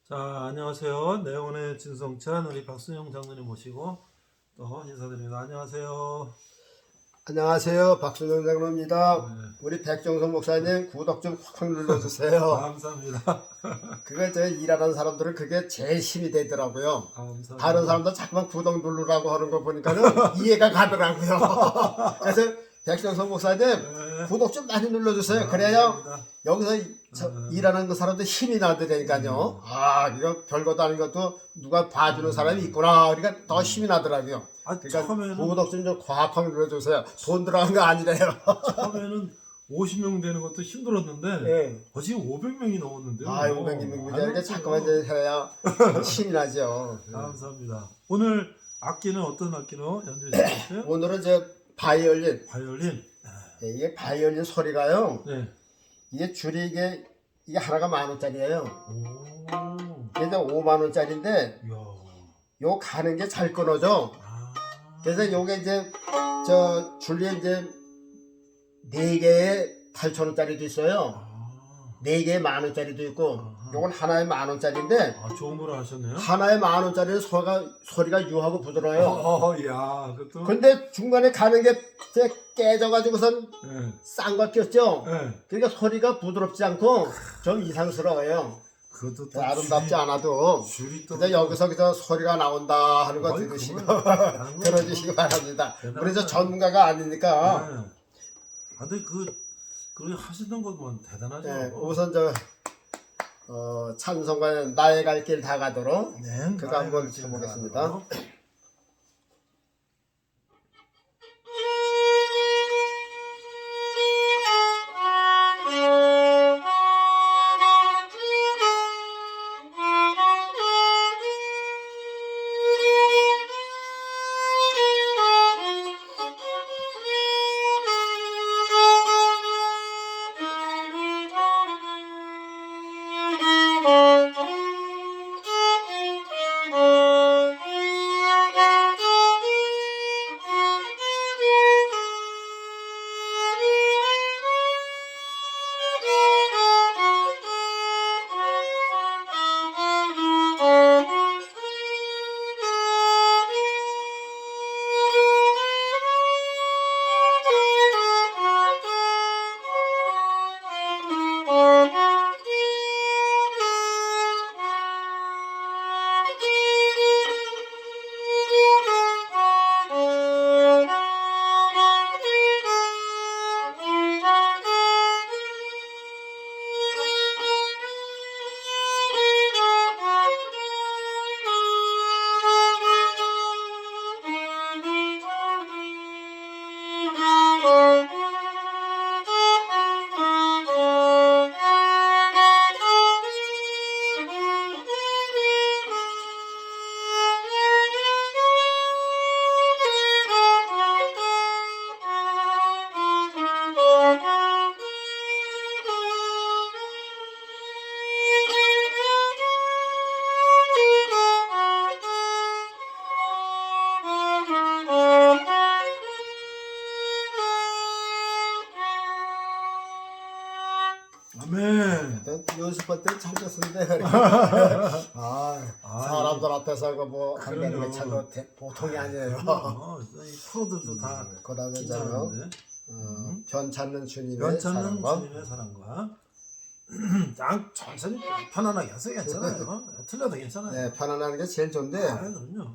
자, 안녕하세요. 네온의 진성찬 우리 박순영 장로님 모시고 또 인사드립니다. 안녕하세요. 안녕하세요. 박순영 장로입니다. 네. 우리 백정성 목사님 구독 좀 확 눌러주세요. 감사합니다. 그게 저 일하는 사람들은 그게 제일 힘이 되더라고요. 감사합니다. 다른 사람도 자꾸만 구독 누르라고 하는 거 보니까는 이해가 가더라고요. 그래서 백정성 목사님 네. 구독 좀 많이 눌러주세요. 그래야 감사합니다. 여기서 일하는 그 사람도 힘이 나더라니까요. 아, 이거 별것도 아닌 것도 누가 봐주는 사람이 있구나. 그러니까 더 힘이 나더라고요. 그러니까 처음에는 구독 좀 과학하게 눌러주세요. 돈 들어간 거 아니래요. 처음에는 50명 되는 것도 힘들었는데 네. 지금 500명이 넘었는데요. 아, 500명 무지하게 자꾸만 이제 해야 힘이 나죠. 감사합니다. 오늘 악기는 어떤 악기로 연주해 주셨어요? 오늘은 저 바이올린. 바이올린. 네, 이게 바이올린 소리가요. 네. 이게 줄이 이게 하나가 10,000원짜리예요. 오. 이게 이제 50,000원짜리인데 이야. 요 가는 게 잘 끊어져. 아. 그래서 요게 이제 저 줄리에 이제 4개에 8,000원짜리도 있어요. 아. 4개에 10,000원짜리도 있고, 아하. 요건 하나에 10,000원짜리인데 좋은 걸 하셨네요. 하나에 10,000원짜리는 소리가 유하고 부드러워요. 야, 그것도. 근데 중간에 가는 게 깨져가지고선 예, 싼 거 꼈죠. 예. 그러니까 소리가 부드럽지 않고 좀 이상스러워요. 그것도 또 아름답지 않아도. 줄이 또. 그래서 여기서 그저 소리가 나온다 하는 거 어이, 들으시고 그건 대단한 들어주시기 바랍니다. 대단한 우리 저 거예요. 전문가가 아니니까. 예. 근데 그 하시던 것만 대단하죠. 네, 우선 찬송가는 나의 갈 길 다 가도록 네, 그거 한번 쳐보겠습니다. 아멘. 연습할 때 잘 쳤는데 아, 사람들 앞에서 뭐 한다는 게 참 보통이 아니에요. 이 프로들도 다 그다음에 괜찮은데. 변찮는 주님의 변찮는 사랑과 주님의 사랑과 그냥 천천히 편안하게 하세요. 괜찮아요. 틀려도 괜찮아요. 네, 편안한 게 제일 좋은데 그럼요.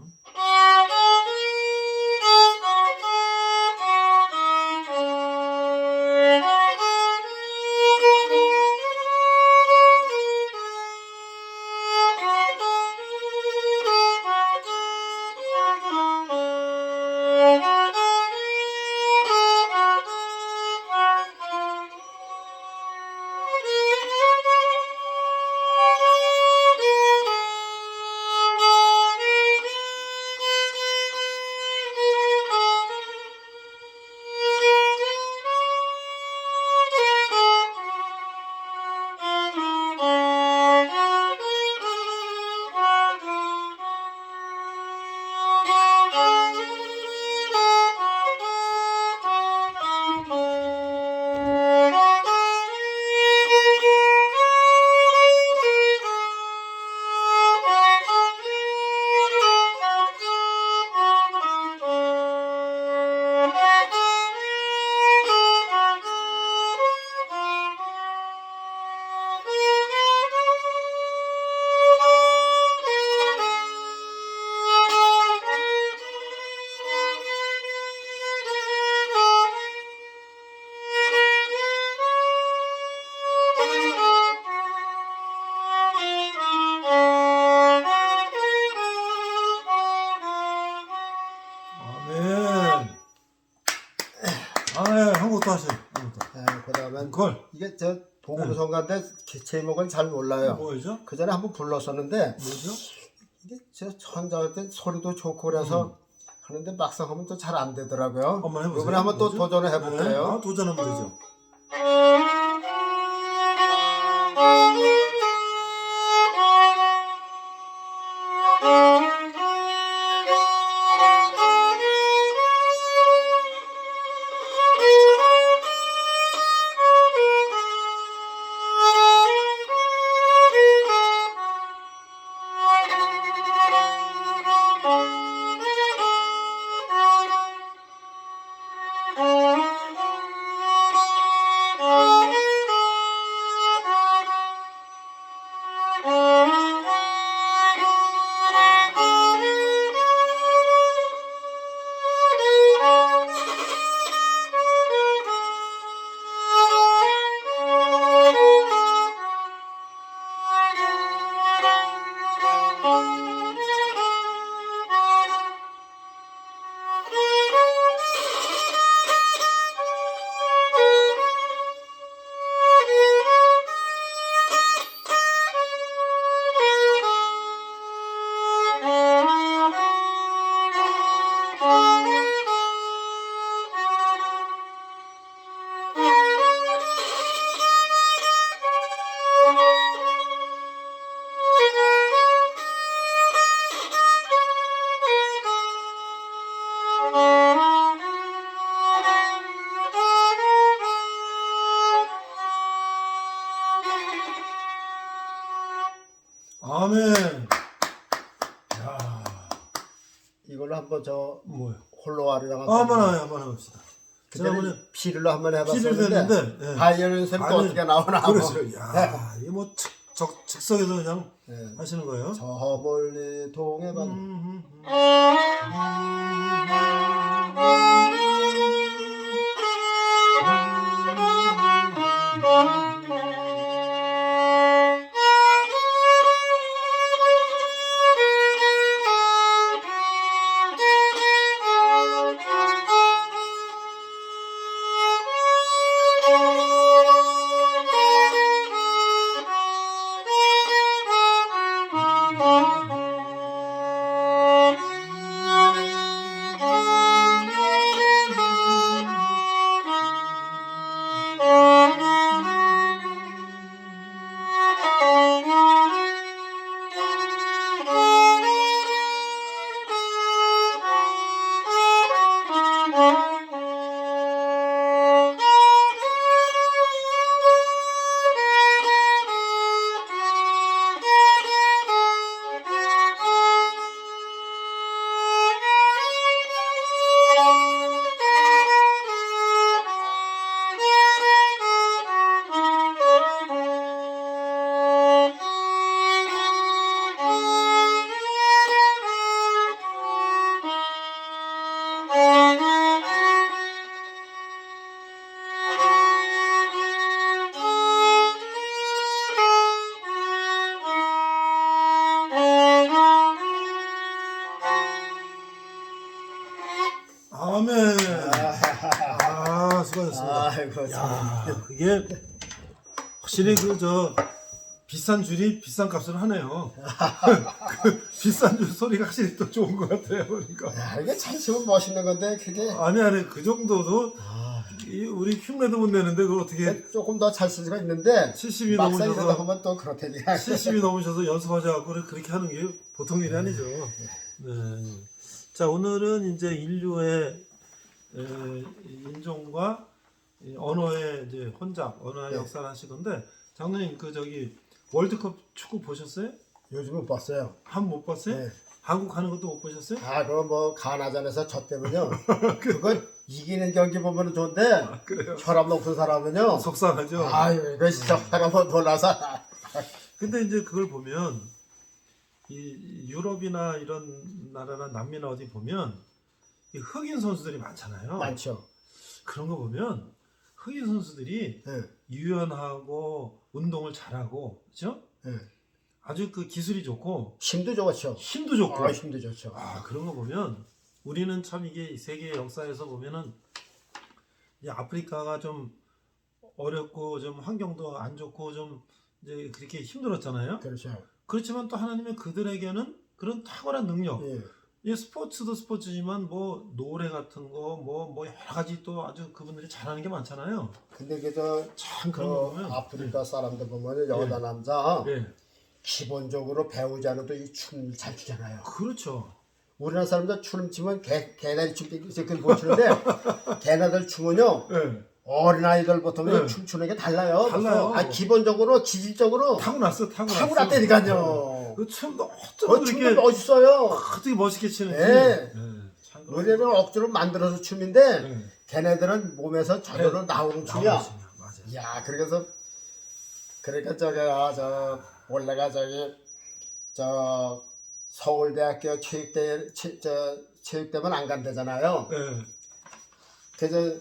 나는 걸. 이게 저 복음성가인데 제목은 잘 몰라요. 뭐죠? 그 전에 한번 불렀었는데 뭐죠? 이게 저 천자할 때 소리도 좋고 그래서 하는데 막상 하면 또 잘 안 되더라고요. 한번 해보세요. 이번에 한번 또 뭐죠? 도전을 네. 해볼게요. 아, 도전하면 되죠. 아멘. 야, 이걸로 한번 저 뭐요? 홀로와르랑 한번 해봅시다. 지난번에 그때는 피를로 한번 피를 해봤었는데 했는데, 예. 바이올린 소리 또 아니, 어떻게 나오나 그렇죠. 야, 이게 뭐 즉석에서 그냥 네. 하시는 거예요? 저 멀리 동해반 아멘. 아, 수고하셨습니다. 아이고 야, 그게 확실히 그 비싼 줄이 비싼 값을 하네요. 그 비싼 줄 소리가 확실히 또 좋은 것 같아요. 그러니까. 야, 이게 잘 치면 멋있는 건데 그게 아니 그 정도도 우리 흉내도 못 내는데 그걸 어떻게 조금 더 잘 쓸 수가 있는데 70이 막상 이러다 넘으셔서 보면 또 그렇다니까 70이 넘으셔서 연습하셔갖고 그렇게 하는 게 보통 일이 아니죠. 네. 자, 오늘은 이제 인류의 인종과 이 언어의 이제 혼잡, 언어의 네. 역사를 하실 건데, 장로님 월드컵 축구 보셨어요? 요즘 못 봤어요. 한 번 못 봤어요? 네. 한국 하는 것도 못 보셨어요? 아, 그럼 뭐 가나전에서 졌다면요. 그거 이기는 경기 보면 좋은데 그래요. 혈압 높은 사람은요. 속상하죠. 아유, 이거 진짜 혈압 놀라서. 근데 이제 그걸 보면 이 유럽이나 이런 나라나 남미나 어디 보면 이 흑인 선수들이 많잖아요. 많죠. 그런 거 보면 흑인 선수들이 네. 유연하고 운동을 잘하고, 그렇죠? 네. 아주 그 기술이 좋고 힘도 좋죠. 힘도 좋고. 아, 힘도 좋죠. 그런 거 보면 우리는 참 이게 세계 역사에서 보면은 이 아프리카가 좀 어렵고 좀 환경도 안 좋고 좀 이제 그렇게 힘들었잖아요. 그렇죠. 그렇지만 또 하나님은 그들에게는 그런 탁월한 능력. 예. 이 스포츠도 스포츠지만 뭐 노래 같은 거 뭐 여러 가지 또 아주 그분들이 잘하는 게 많잖아요. 근데 그저 참 그런 거 보면 아프리카 사람들 보면 여자 남자 예. 기본적으로 배우지 않아도 이 춤을 잘 추잖아요. 그렇죠. 우리나라 사람들 춤 추면 개나리 춤 이렇게 못 추는데 개나들 춤은요 예. 어린아이들부터 네. 춤추는 게 달라요. 달라요. 기본적으로 지질적으로 타고났어. 타고났다니까요. 그 춤도 어쩜 춤도 그렇게 멋있어요. 어떻게 멋있게 치는지. 네. 참 우리는 억지로 만들어서 춤인데 네. 걔네들은 몸에서 저절로 나오는 춤이야. 맞아. 야, 그러니까 저 원래가 저 서울대학교 체육대만 안 간대잖아요. 네. 그래서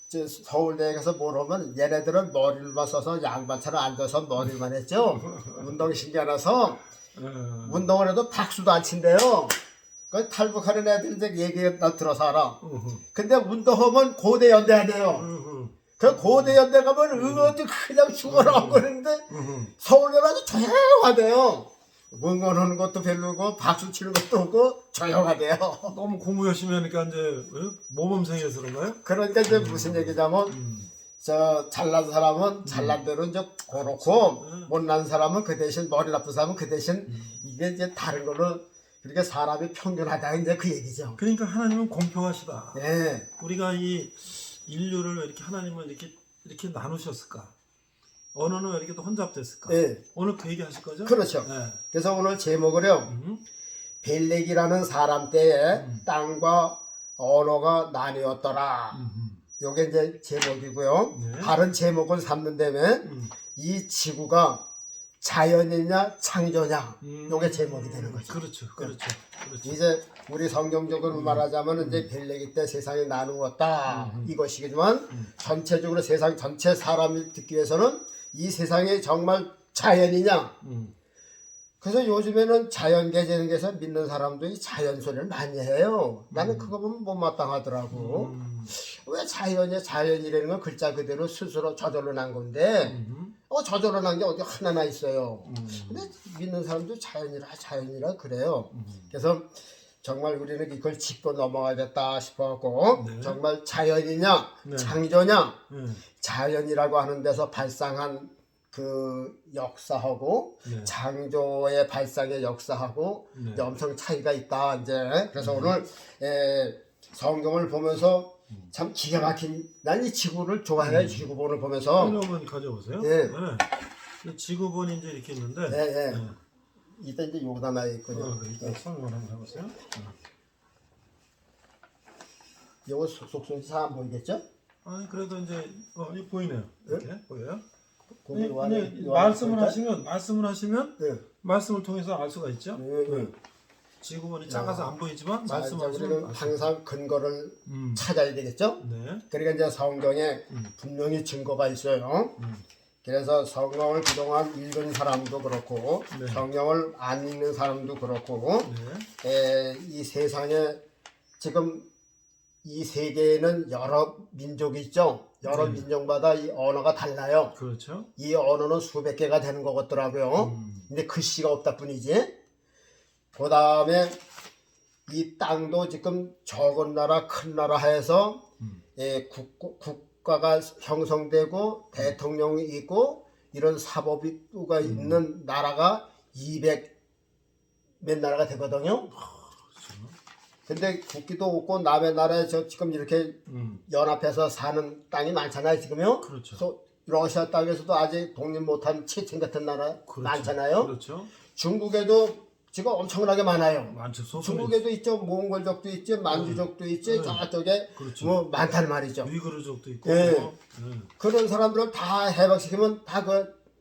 저 서울대에 가서 뭘 하면 얘네들은 머리를만 써서 양반처럼 앉아서 머리만 했죠. 운동신경 안 나서 운동을 해도 박수도 안 친대요. 그 탈북하는 애들 이제 얘기 나 들어서 알아. 근데 운동하면 고대 연대해야 돼요. 그 고대 연대 가면 응원도 그냥 죽어나오고 그러는데 서울대는 아주 조용하대요. 응원하는 것도 별로고 박수 치는 것도 없고 조용하대요. 너무 공부 열심히 하니까 이제 모범생이어서 그런가요? 그러니까 이제 무슨 얘기냐면 저 잘난 사람은 잘난 대로 이제 그렇고 못난 사람은 그 대신 머리 나쁜 사람은 그 대신 이게 이제 다른 걸로 그러니까 사람이 평균하다 이제 그 얘기죠. 그러니까 하나님은 공평하시다. 네. 우리가 이 인류를 왜 이렇게 하나님은 이렇게 나누셨을까? 언어는 왜 이렇게 또 혼잡됐을까? 네. 오늘 그 얘기 하실 거죠? 그렇죠. 네. 그래서 오늘 제목을요. 벨렉이라는 사람 때에 땅과 언어가 나뉘었더라. 요게 이제 제목이고요. 네. 다른 제목을 삼는다면 이 지구가 자연이냐 창조냐 요게 제목이 되는 거죠. 그렇죠. 이제 우리 성경적으로 말하자면 이제 벨렉이 때 세상이 나누었다 이것이지만 전체적으로 세상 전체 사람이 듣기 위해서는 이 세상이 정말 자연이냐. 그래서 요즘에는 자연 계제에서 믿는 사람도 이 자연 소리를 많이 해요. 나는 그거 보면 못마땅하더라고. 왜 자연이라는 건 글자 그대로 스스로 저절로 난 건데 저절로 난 게 어디 하나나 있어요. 근데 믿는 사람도 자연이라 그래요. 그래서 정말 우리는 이걸 짚고 넘어가겠다 싶어갖고 네. 정말 자연이냐 네. 창조냐 자연이라고 하는 데서 발상한 그 역사하고 네. 창조의 발상의 역사하고 네. 이제 엄청 차이가 있다 이제. 그래서 오늘 성경을 보면서 참 기가 막힌 난 이 지구를 좋아해요. 지구본을 보면서. 한번 가져보세요. 네. 이 지구본이 이제 이렇게 있는데. 네. 이때 이제 요거 하나 있군요. 일단 설명을 한번 해보세요. 요거 속속이 잘 안 보이겠죠? 아니 그래도 이제 이거 보이네요. 이렇게 보여요? 고민을 말씀을 하시면 네. 말씀을 통해서 알 수가 있죠. 네. 지구본이 작아서 안 보이지만 자, 이제 말씀하시면 우리는 항상 근거를 찾아야 되겠죠? 네. 그러니까 이제 성경에 분명히 증거가 있어요. 그래서 성경을 그동안 읽은 사람도 그렇고 네. 성경을 안 읽는 사람도 그렇고 네. 이 세상에 지금 이 세계에는 여러 민족이 있죠. 여러 민족마다 이 언어가 달라요. 그렇죠. 이 언어는 수백 개가 되는 것 같더라고요. 근데 글씨가 없다 뿐이지. 그 다음에 이 땅도 지금 적은 나라 큰 나라 해서 국가가 형성되고 대통령이 있고 이런 사법부가 있는 나라가 200 몇 나라가 되거든요. 근데 국기도 없고 남의 나라에 지금 이렇게 연합해서 사는 땅이 많잖아요 지금요. 그렇죠. 러시아 땅에서도 아직 독립 못한 체첸 같은 나라 그렇죠. 많잖아요. 그렇죠. 중국에도 지금 엄청나게 많아요. 많죠. 중국에도 있죠. 몽골족도 있죠. 만주족도 있죠. 저쪽에 그렇죠. 뭐 많단 말이죠. 위구르족도 있고. 예. 그런 사람들을 다 해방시키면 다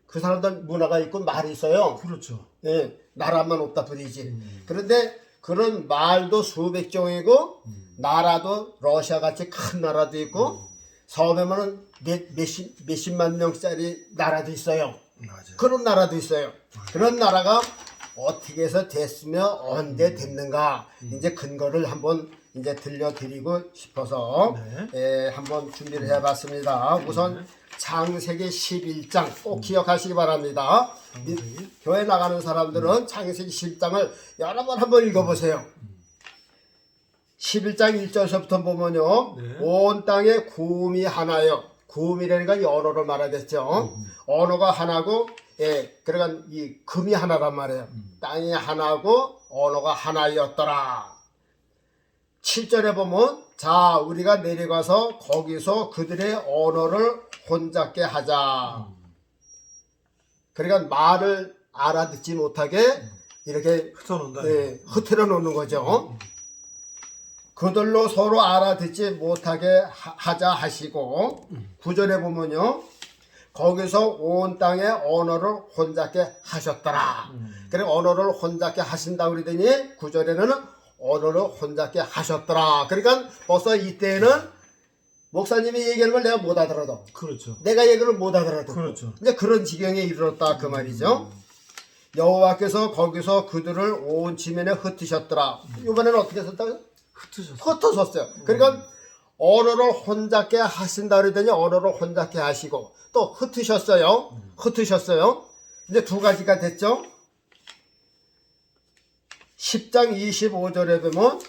그 사람들 문화가 있고 말이 있어요. 그렇죠. 예, 나라만 없다 뿐이지. 그런데 그런 말도 수백 종이고 나라도 러시아 같이 큰 나라도 있고 섬에는 몇십만 명짜리 나라도 있어요. 맞아요. 그런 나라도 있어요. 그런 나라가 어떻게 해서 됐으며 언제 됐는가 이제 근거를 한번 이제 들려드리고 싶어서 한번 준비를 해봤습니다. 우선 창세기 11장 꼭 기억하시기 바랍니다. 교회 나가는 사람들은 창세기 11장을 여러 번 한번 읽어보세요. 11장 1절서부터 보면요. 온 땅에 구음이 하나요. 구음이라는 건 언어로 말하겠죠. 언어가 하나고, 그러니까 이 금이 하나란 말이에요. 땅이 하나고 언어가 하나였더라. 7절에 보면 자 우리가 내려가서 거기서 그들의 언어를 혼잡게 하자. 그러니까 말을 알아듣지 못하게 이렇게 흩어져 놓는 거죠. 그들로 서로 알아듣지 못하게 하자 하시고 9절에 보면요. 거기서 온 땅의 언어를 혼잡게 하셨더라. 그리고 언어를 혼잡게 하신다 그러더니 9절에는 언어를 혼잡게 하셨더라. 그러니까 벌써 이때는 목사님이 얘기하는 걸 내가 못 알아들어도 그렇죠. 내가 얘기를 못 알아들어도 그렇죠. 이제 그런 지경에 이르렀다 그 말이죠. 여호와께서 거기서 그들을 온 지면에 흩으셨더라. 이번에는 어떻게 썼다고요? 흩으셨어요. 그러니까 언어를 혼잡게 하신다 그러더니 언어를 혼잡게 하시고 또 흩으셨어요. 흩으셨어요. 이제 두 가지가 됐죠. 10장 25절에 보면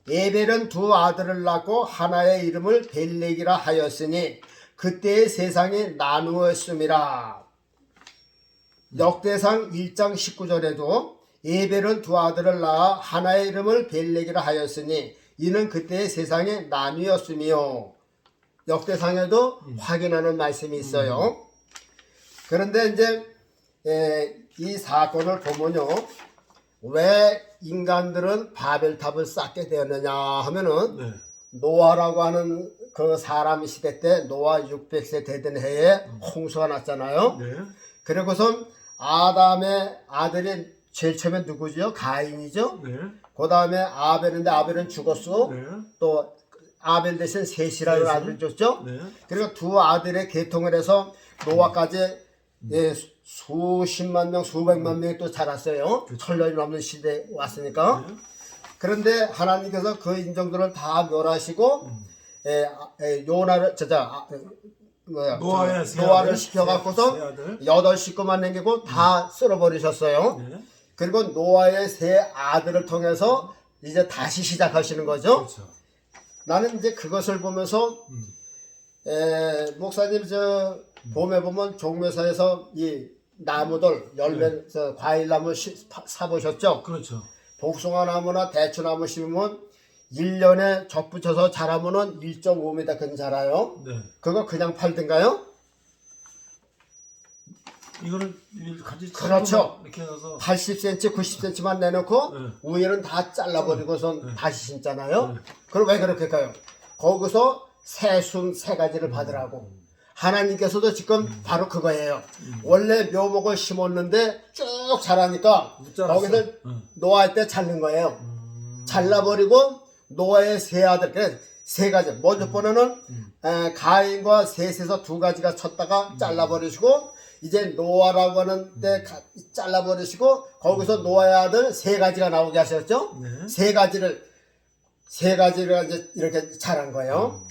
에벨은 두 아들을 낳고 하나의 이름을 벨렉이라 하였으니 그때의 세상이 나누었음이라. 역대상 1장 19절에도 에벨은 두 아들을 낳아 하나의 이름을 벨렉이라 하였으니 이는 그때의 세상이 나뉘었으며 역대상에도 확인하는 말씀이 있어요. 그런데 이제 이 사건을 보면요. 왜 인간들은 바벨탑을 쌓게 되었느냐 하면은 노아라고 하는 그 사람 시대 때 노아 600세 되던 해에 홍수가 났잖아요. 그리고선 아담의 아들이 제일 처음에 누구죠? 가인이죠. 그 다음에 아벨인데 아벨은 죽었어. 또 아벨 대신 셋이라는 아들을 줬죠. 그리고 두 아들의 계통을 해서 노아까지 수십만 명, 수백만 명이 또 자랐어요. 천년이 넘는 시대에 왔으니까. 그런데 하나님께서 그 인종들을 다 멸하시고 요나를 노아를 시켜갖고서 8식구만 남기고 다 쓸어버리셨어요. 그리고 노아의 세 아들을 통해서 이제 다시 시작하시는 거죠. 그렇죠. 나는 이제 그것을 보면서 목사님 저 봄에 보면 종묘사에서 이 나무들 열매 과일나무 사보셨죠? 그렇죠. 복숭아 나무나 대추나무 심으면 1년에 접붙여서 자라면은 1.5m 큰 자라요. 그거 그냥 팔든가요? 이거는 같이 그렇죠. 이렇게 해서 80cm, 90cm만 내놓고 위에는 다 잘라버리고선 다시 심잖아요. 그럼 왜 그렇게 할까요? 거기서 새순 세 가지를 받으라고. 하나님께서도 지금 바로 그거예요. 원래 묘목을 심었는데 쭉 자라니까 거기서 노아할 때 자른 거예요. 잘라버리고 노아의 세 아들, 그래 세 가지. 먼저 번호는 가인과 셋에서 두 가지가 쳤다가 잘라버리시고 이제 노아라고 하는 때 잘라버리시고 거기서 노아의 아들 세 가지가 나오게 하셨죠. 세 가지를 이제 이렇게 자란 거예요.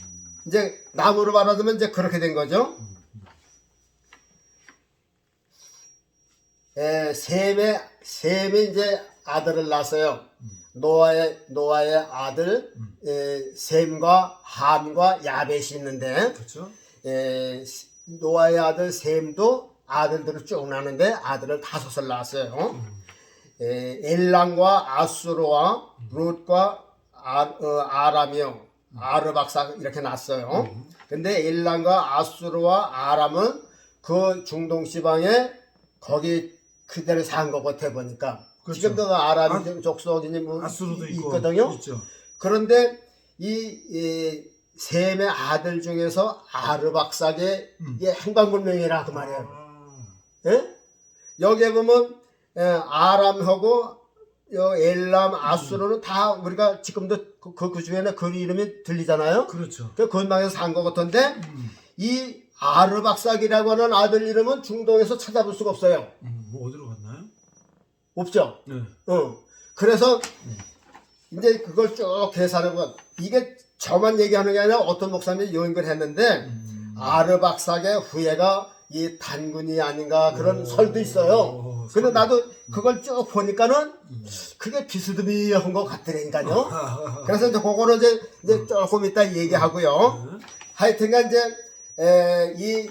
이제 나무로 말하자면 이제 그렇게 된 거죠. 셈이 이제 아들을 낳았어요. 노아의 아들 셈과 함과 야벳이 있는데 그렇죠. 노아의 아들 셈도 아들들을 쭉 낳는데 아들을 5을 낳았어요. 엘람과 아수르와 룻과 아람이요. 아르박사 이렇게 났어요. 근데 엘람과 아수르와 아람은 그 중동 지방에 거기 그대로 산 거 같아 보니까. 그렇죠. 지금도 아람 족속이니 뭐 아수르도 있거든요. 있죠. 그런데 이 셈의 아들 중에서 아르박사게 행방불명이라 그 말이에요. 여기에 보면 아람하고 엘람, 아수르는 다 우리가 지금도 그 중에는 그 이름이 들리잖아요. 그렇죠. 그 근방에서 산 것 같은데 이 아르박삭이라고 하는 아들 이름은 중동에서 찾아볼 수가 없어요. 뭐 어디로 갔나요? 없죠. 그래서 이제 그걸 쭉 계산하고 이게 저만 얘기하는 게 아니라 어떤 목사님이 연구를 했는데 아르박삭의 후예가 이 단군이 아닌가 그런 설도 있어요. 근데 나도 그걸 쭉 보니까는 그게 비스듬히한 것 같더라니까요. 그래서 이제 그거는 이제 조금 이따 얘기하고요. 하여튼간 이제 이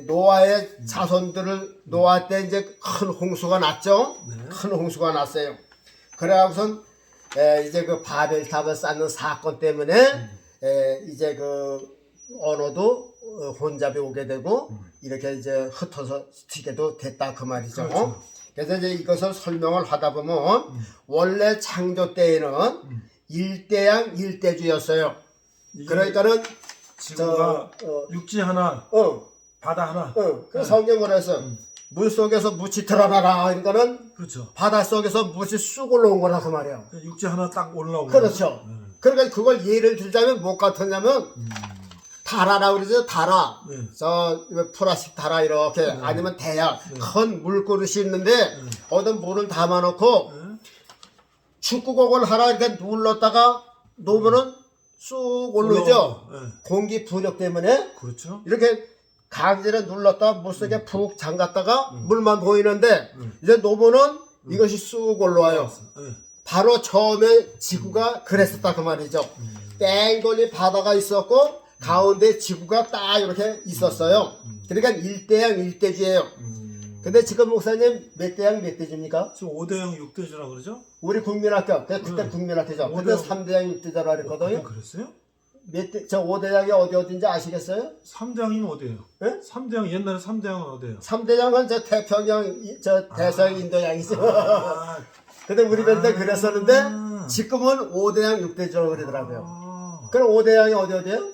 노아의 자손들을 노아 때 이제 큰 홍수가 났죠. 큰 홍수가 났어요. 그래갖고선 이제 그 바벨탑을 쌓는 사건 때문에 이제 그 언어도 혼잡이 오게 되고 이렇게 이제 흩어서 튀게도 됐다 그 말이죠. 그렇죠. 그래서 이제 이것을 설명을 하다 보면 원래 창조 때에는 일대양 일대주였어요. 그러니까는 지구가 육지 하나, 바다 하나. 그 성경을 해서 물 속에서 무치 드러나라. 그러니까는 그렇죠. 바다 속에서 무치 쑥 올라온 거라 그 말이에요. 육지 하나 딱 올라오고. 그렇죠. 그러니까 그걸 예를 들자면 뭐 같았냐면 다라라고 그러죠. 다라. 저 플라스틱 다라 이렇게 아니면 대야 큰 물그릇이 있는데 어떤 물을 담아놓고 축구공을 하나 이렇게 눌렀다가 놓으면은 쑥 올라오죠. 공기 부력 때문에 그렇죠. 이렇게 강제로 눌렀다 물속에 푹 잠갔다가 물만 보이는데 이제 놓으면은 이것이 쑥 올라와요. 바로 처음에 지구가 그랬었다 그 말이죠. 땡돌이 바다가 있었고 가운데 지구가 딱 이렇게 있었어요. 그러니까 일대양 일대주예요. 근데 지금 목사님 몇 대양 몇 대주입니까? 지금 5대양 6대주라고 그러죠? 우리 국민학교 그때 국민학교죠. 그때 3대양 6대자라 그랬거든요. 그랬어요? 저 5대양이 어딘지 아시겠어요? 3대양이면 어디예요? 예? 3대양 옛날에 3대양은 어디예요? 3대양은 저 태평양 저 대서양 인도양이죠. 아, 근데 우리 그때 그랬었는데 지금은 5대양 6대주라고 그러더라고요. 그럼 5대양이 어디예요?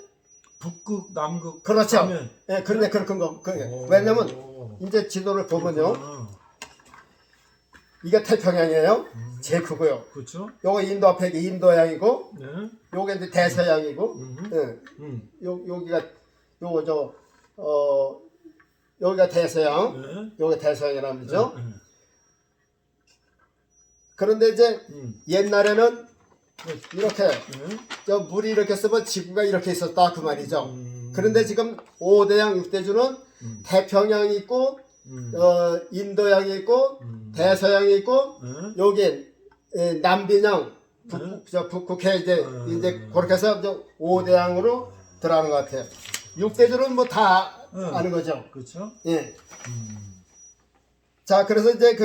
북극, 남극. 그렇죠. 하면. 예, 그런데 그런 거. 왜냐면 이제 지도를 보면요. 이게 태평양이에요. 제일 크고요. 그렇죠. 요거 인도 앞에 인도양이고, 네. 요게 이제 대서양이고, 예. 여기가 요거 여기가 대서양, 네. 요게 대서양이라는 거죠. 네. 그런데 이제 옛날에는 이렇게 저 물이 이렇게 쓰면 지구가 이렇게 있었다 그 말이죠. 그런데 지금 5대양 6대주는 태평양이 있고 인도양이 있고 대서양이 있고 여기 남빈양 북극해 이제 그렇게 해서 5대양으로 들어가는 것 같아요. 6대주는 뭐 다 아는 거죠. 그렇죠. 예. 자, 그래서 이제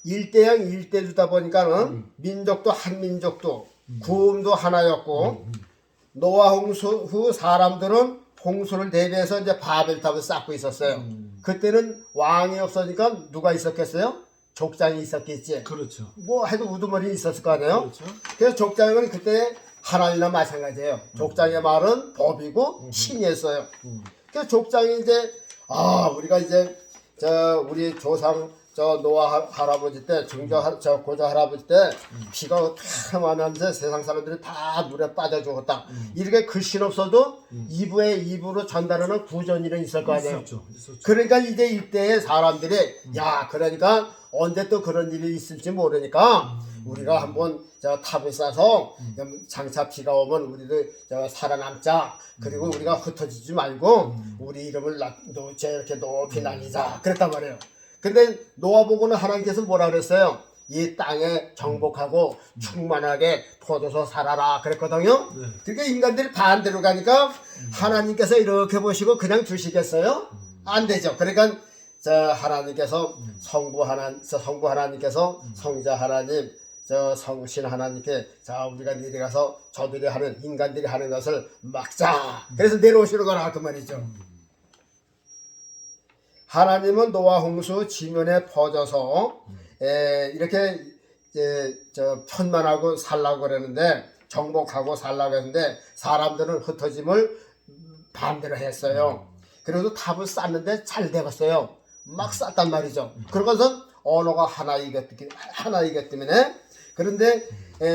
일대양 일대주다 보니까는 민족도 한 민족도 구음도 하나였고 노아 홍수 후 사람들은 홍수를 대비해서 이제 바벨탑을 쌓고 있었어요. 그때는 왕이 없으니까 누가 있었겠어요? 족장이 있었겠지. 그렇죠. 뭐 해도 우두머리 있었을 거 아니에요? 그렇죠. 그래서 족장은 그때 하나님과 마찬가지예요. 족장의 말은 법이고 신이었어요. 그래서 족장이 이제 우리가 이제 우리 조상 노아 할아버지 때 고조 할아버지 때 비가 다 많았는데 세상 사람들이 다 물에 빠져 죽었다. 이렇게 글씨 없어도 이부로 전달하는 구전일은 있을 거 아니에요. 있었죠. 그러니까 이제 이때의 사람들이 그러니까 언제 또 그런 일이 있을지 모르니까 우리가 한번 탑을 싸서 장차 비가 오면 우리도 살아남자. 그리고 우리가 흩어지지 말고 우리 이름을 이렇게 높이 날리자. 그랬단 말이에요. 근데 노아 보고는 하나님께서 뭐라 그랬어요? 이 땅에 정복하고 충만하게 퍼져서 살아라 그랬거든요. 그러니까 인간들이 반대로 가니까 하나님께서 이렇게 보시고 그냥 두시겠어요? 안 되죠. 그러니까 하나님께서 성부 하나님께서 성자 하나님 성신 하나님께 우리가 내려가서 저들이 하는 인간들이 하는 것을 막자. 그래서 내려오시는 거라 그 말이죠. 하나님은 노아 홍수 지면에 퍼져서 이렇게 편만하고 살라고 그러는데 정복하고 살라고 했는데 사람들은 흩어짐을 반대로 했어요. 그래서 탑을 쌓는데 잘 되었어요. 막 쌓단 말이죠. 그러고서 언어가 하나이기 때문에 그런데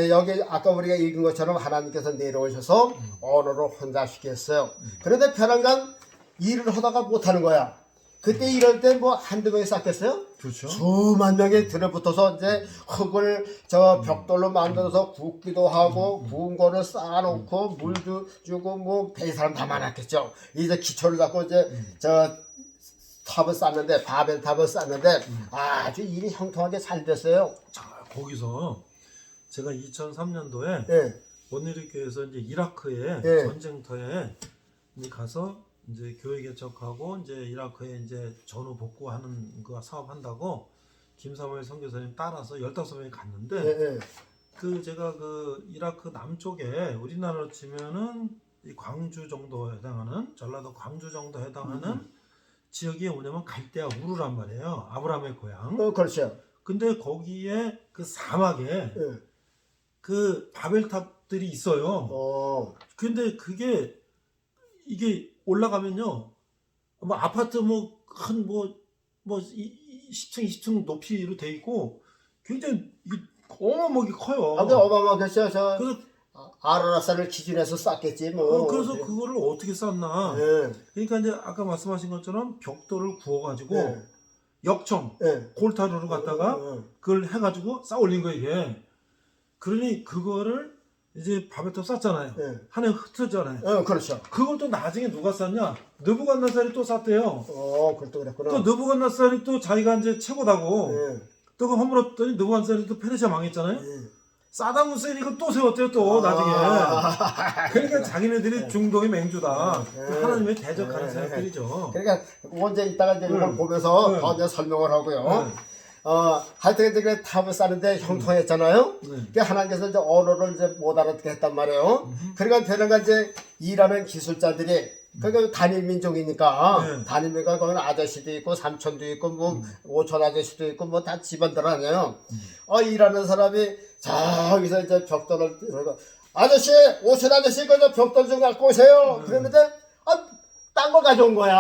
여기 아까 우리가 읽은 것처럼 하나님께서 내려오셔서 언어를 혼잡시켰어요. 그런데 벼랑간 일을 하다가 못하는 거야. 그때 이럴 때 뭐 한두 명이 쌓겠어요? 그렇죠. 수만 명이 들어붙어서 이제 흙을 저 벽돌로 만들어서 굽기도 하고 구운 거를 쌓아놓고 물도 주고 뭐 배 사람 다 많았겠죠. 이제 기초를 잡고 이제 저 탑을 쌓는데 바벨탑을 쌓는데 아주 일이 형통하게 잘 됐어요. 자, 거기서 제가 2003년도에 예, 원내리교에서 이제 이라크에 예. 전쟁터에 이제 가서 이제 교회 개척하고 이제 이라크에 이제 전후 복구하는 거 사업 한다고 김사무엘 선교사님 따라서 15명이 갔는데 예, 예. 그 제가 그 이라크 남쪽에 우리나라로 치면은 이 광주 정도 해당하는 전라도 광주 정도 해당하는 지역이 뭐냐면 갈대아 우르란 말이에요. 아브라함의 고향. 그렇죠. 근데 거기에 그 사막에 예. 그 바벨탑들이 있어요. 근데 그게 이게 올라가면요, 뭐 아파트 뭐 한 뭐 10층 20층 높이로 돼 있고 굉장히 이게 어마어마하게 커요. 아, 그 어마어마하겠죠. 저 그래서 아라라산을 기준해서 쌓겠지 뭐. 그래서 그거를 어떻게 쌓나? 예. 그러니까 이제 아까 말씀하신 것처럼 벽돌을 구워가지고 예. 역청 예. 골타루로 갖다가 그걸 해가지고 쌓아 올린 거예요 이게. 그러니 그거를 이제 바벨탑 쌓잖아요. 예. 하나에 흩어잖아요. 그렇죠. 그걸 또 나중에 누가 쌓냐? 느부갓네살이 또 쌓대요. 그것도 그랬구나. 또 느부갓네살이 또 자기가 이제 최고다고 예. 또 그 허물었더니 느부갓네살이 또 페르시아 망했잖아요. 예. 사담 후세인 이걸 또 세웠대요 또 나중에. 그러니까 자기네들이 중동의 맹주다. 또 하나님의 대적하는 생각들이죠. 그러니까 언제 이따가 이제 이걸 보면서 더 이제 설명을 하고요. 하여튼 이제 그 탑을 쌓는데 형통했잖아요. 그 하나님께서 이제 언어를 이제 못 알아듣게 했단 말이에요. 그러니까 변화가 이제 일하는 기술자들이 그러니까 단일 민족이니까 단일 민족은 거기는 아저씨도 있고 삼촌도 있고 뭐 오촌 아저씨도 있고 뭐 다 집안들 아니에요. 일하는 사람이 저기서 이제 벽돌을 들고 아저씨 오촌 아저씨 그저 벽돌 좀 갖고 오세요. 그랬는데 딴 거 가져온 거야.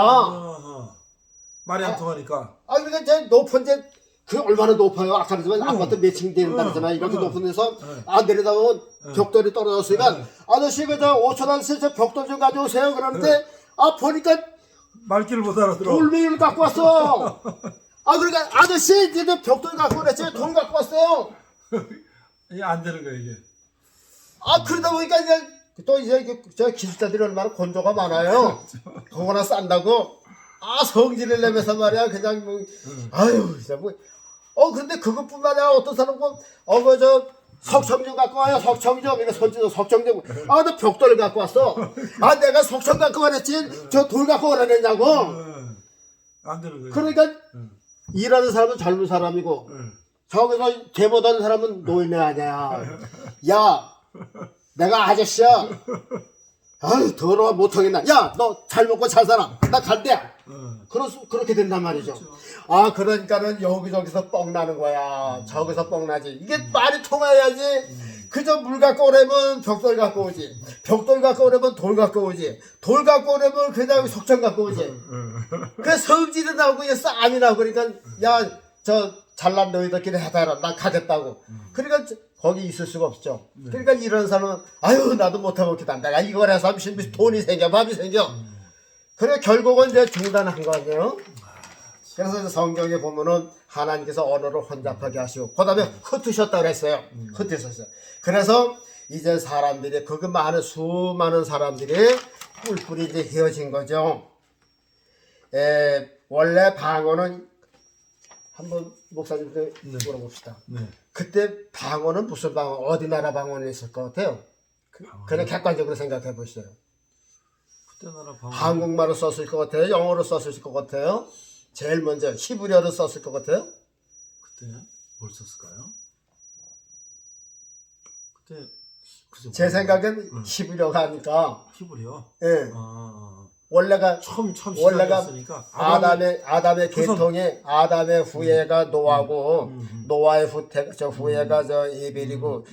말이 안 통하니까. 그러니까 이제 높은 이제 그 얼마나 높아요? 아까 그랬지만 아파트 몇 층 되는 다르잖아요. 이렇게 높은 데서 내려다보면 벽돌이 떨어졌으니까 아저씨 그저 5천 원씩 저 벽돌 좀 가져오세요. 그러는데 보니까 말귀를 못 알아들어. 돌멩이를 갖고 왔어. 그러니까 아저씨 이제 벽돌 갖고 그랬지 돈 갖고 왔어요. 이게 안 되는 거야 이게. 그러다 보니까 이제 또 이제 저 기술자들이 얼마나 건조가 많아요. 돈 하나 싼다고 성질을 내면서 말이야 그냥 뭐 아유 진짜 뭐 그런데 그것뿐만 아니라 어떤 사람은 저 석청 좀 갖고 와요. 석청 좀 이거 손짓 석청 좀 나 벽돌을 갖고 왔어. 내가 석청 갖고 와랬지 저 돌 갖고 오라랬냐고. 안 되는 거야. 그러니까 일하는 사람은 젊은 사람이고 저기서 개 못하는 사람은 노인네 아니야. 야 내가 아저씨야. 더러워 못하겠나. 야 너 잘 먹고 잘 살아. 나 갈대. 그렇게 된단 말이죠. 그렇죠. 그러니까는 여기저기서 뻥나는 거야. 저기서 뻥나지. 이게 말이 통해야지. 그저 물 갖고 오려면 벽돌 갖고 오지. 벽돌 갖고 오려면 돌 갖고 오지. 돌 갖고 오려면 그다음에 석천 갖고 오지. 그 성질이 나오고 이게 싸움이 나고 그러니까 야 저 잘난 너희들끼리 해봐라. 나 가겠다고. 그러니까 거기 있을 수가 없죠. 그러니까 이런 사람은 나도 못해먹겠다. 내가 이걸 해서 하면 돈이 생겨 밥이 생겨. 그래 결국은 이제 중단한 거 아니에요. 그래서 성경에 보면은 하나님께서 언어를 혼잡하게 하시고 그 다음에 흩으셨다고 그랬어요. 흩으셨어요. 그래서 이제 사람들이 많은 수많은 사람들이 뿔뿔이 이제 헤어진 거죠. 원래 방언은 한번 목사님들 물어봅시다. 그때 방언은 무슨 방언, 어디 나라 방언이 있을 것 같아요? 그냥 객관적으로 생각해 보시죠. 그때 나라 방언. 한국말로 썼을 것 같아요? 영어로 썼을 것 같아요? 제일 먼저 히브리어로 썼을 것 같아요? 그때 뭘 썼을까요? 그때 제 생각엔 히브리어가 하니까 히브리어. 예. 원래가 시작이었으니까 아담의 계통이 아담의 후예가 노아고 노아의 후예가 저 에벨이고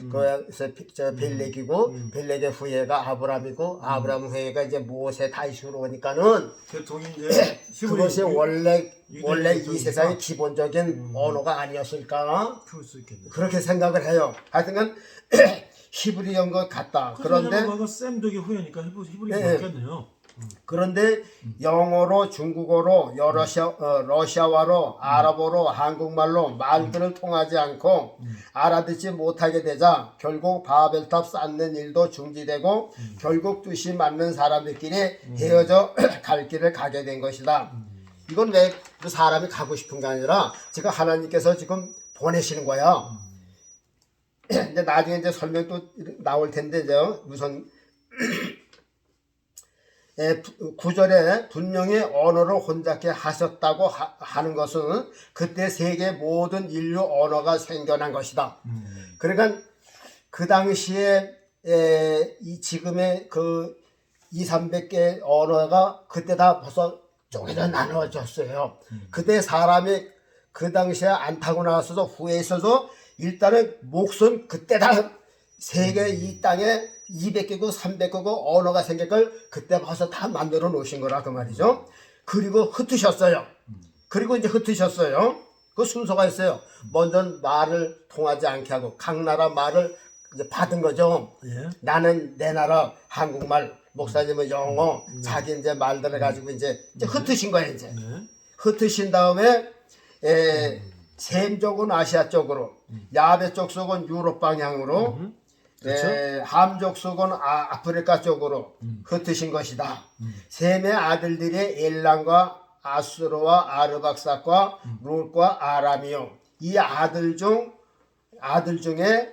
저 벨렉이고 벨렉의 후예가 아브람이고 아브람 후예가 이제 모세 다윗으로 오니까는 계통이 이제 그것이 원래 이 세상의 기본적인 언어가 아니었을까 그럴 수 있겠네. 그렇게 생각을 해요. 하여튼간 히브리어인 것 같다. 그런데 쌤족의 후예니까 히브리어 맞겠네요. 그런데 영어로, 중국어로, 러시아어로, 아랍어로, 한국말로 말들을 통하지 않고 알아듣지 못하게 되자 결국 바벨탑 쌓는 일도 중지되고 결국 뜻이 맞는 사람들끼리 헤어져 갈 길을 가게 된 것이다. 이건 왜 그 사람이 가고 싶은 게 아니라 지금 하나님께서 지금 보내시는 거야. 이제 나중에 이제 설명 또 나올 텐데 이제 우선 9절에 분명히 언어를 혼잡게 하셨다고 하는 것은 그때 세계 모든 인류 언어가 생겨난 것이다. 그러니까 그 당시에 이 지금의 그 200~300개 언어가 그때 다 벌써 쪼개져 나눠졌어요. 그때 사람이 그 당시에 안 타고 나왔어도 후에 있어서 일단은 목숨 그때 다 세계 이 땅에 200개국 300개국 언어가 생길 걸 그때 벌써 다 만들어 놓으신 거라 그 말이죠. 그리고 흩으셨어요. 그리고 이제 흩으셨어요. 그 순서가 있어요. 먼저 말을 통하지 않게 하고 각 나라 말을 이제 받은 거죠. 예. 나는 내 나라 한국말, 목사님은 영어, 자기 이제 말들을 가지고 이제 흩으신 거예요. 이제 네. 흩으신 다음에 셈 쪽은 아시아 쪽으로, 야베 쪽 속은 유럽 방향으로, 그렇죠. 함 쪽 속은 아프리카 쪽으로 흩으신 것이다. 셈의 아들들이 엘람과 아수르와 아르박삭과 룰과 아람이요. 이 아들 중에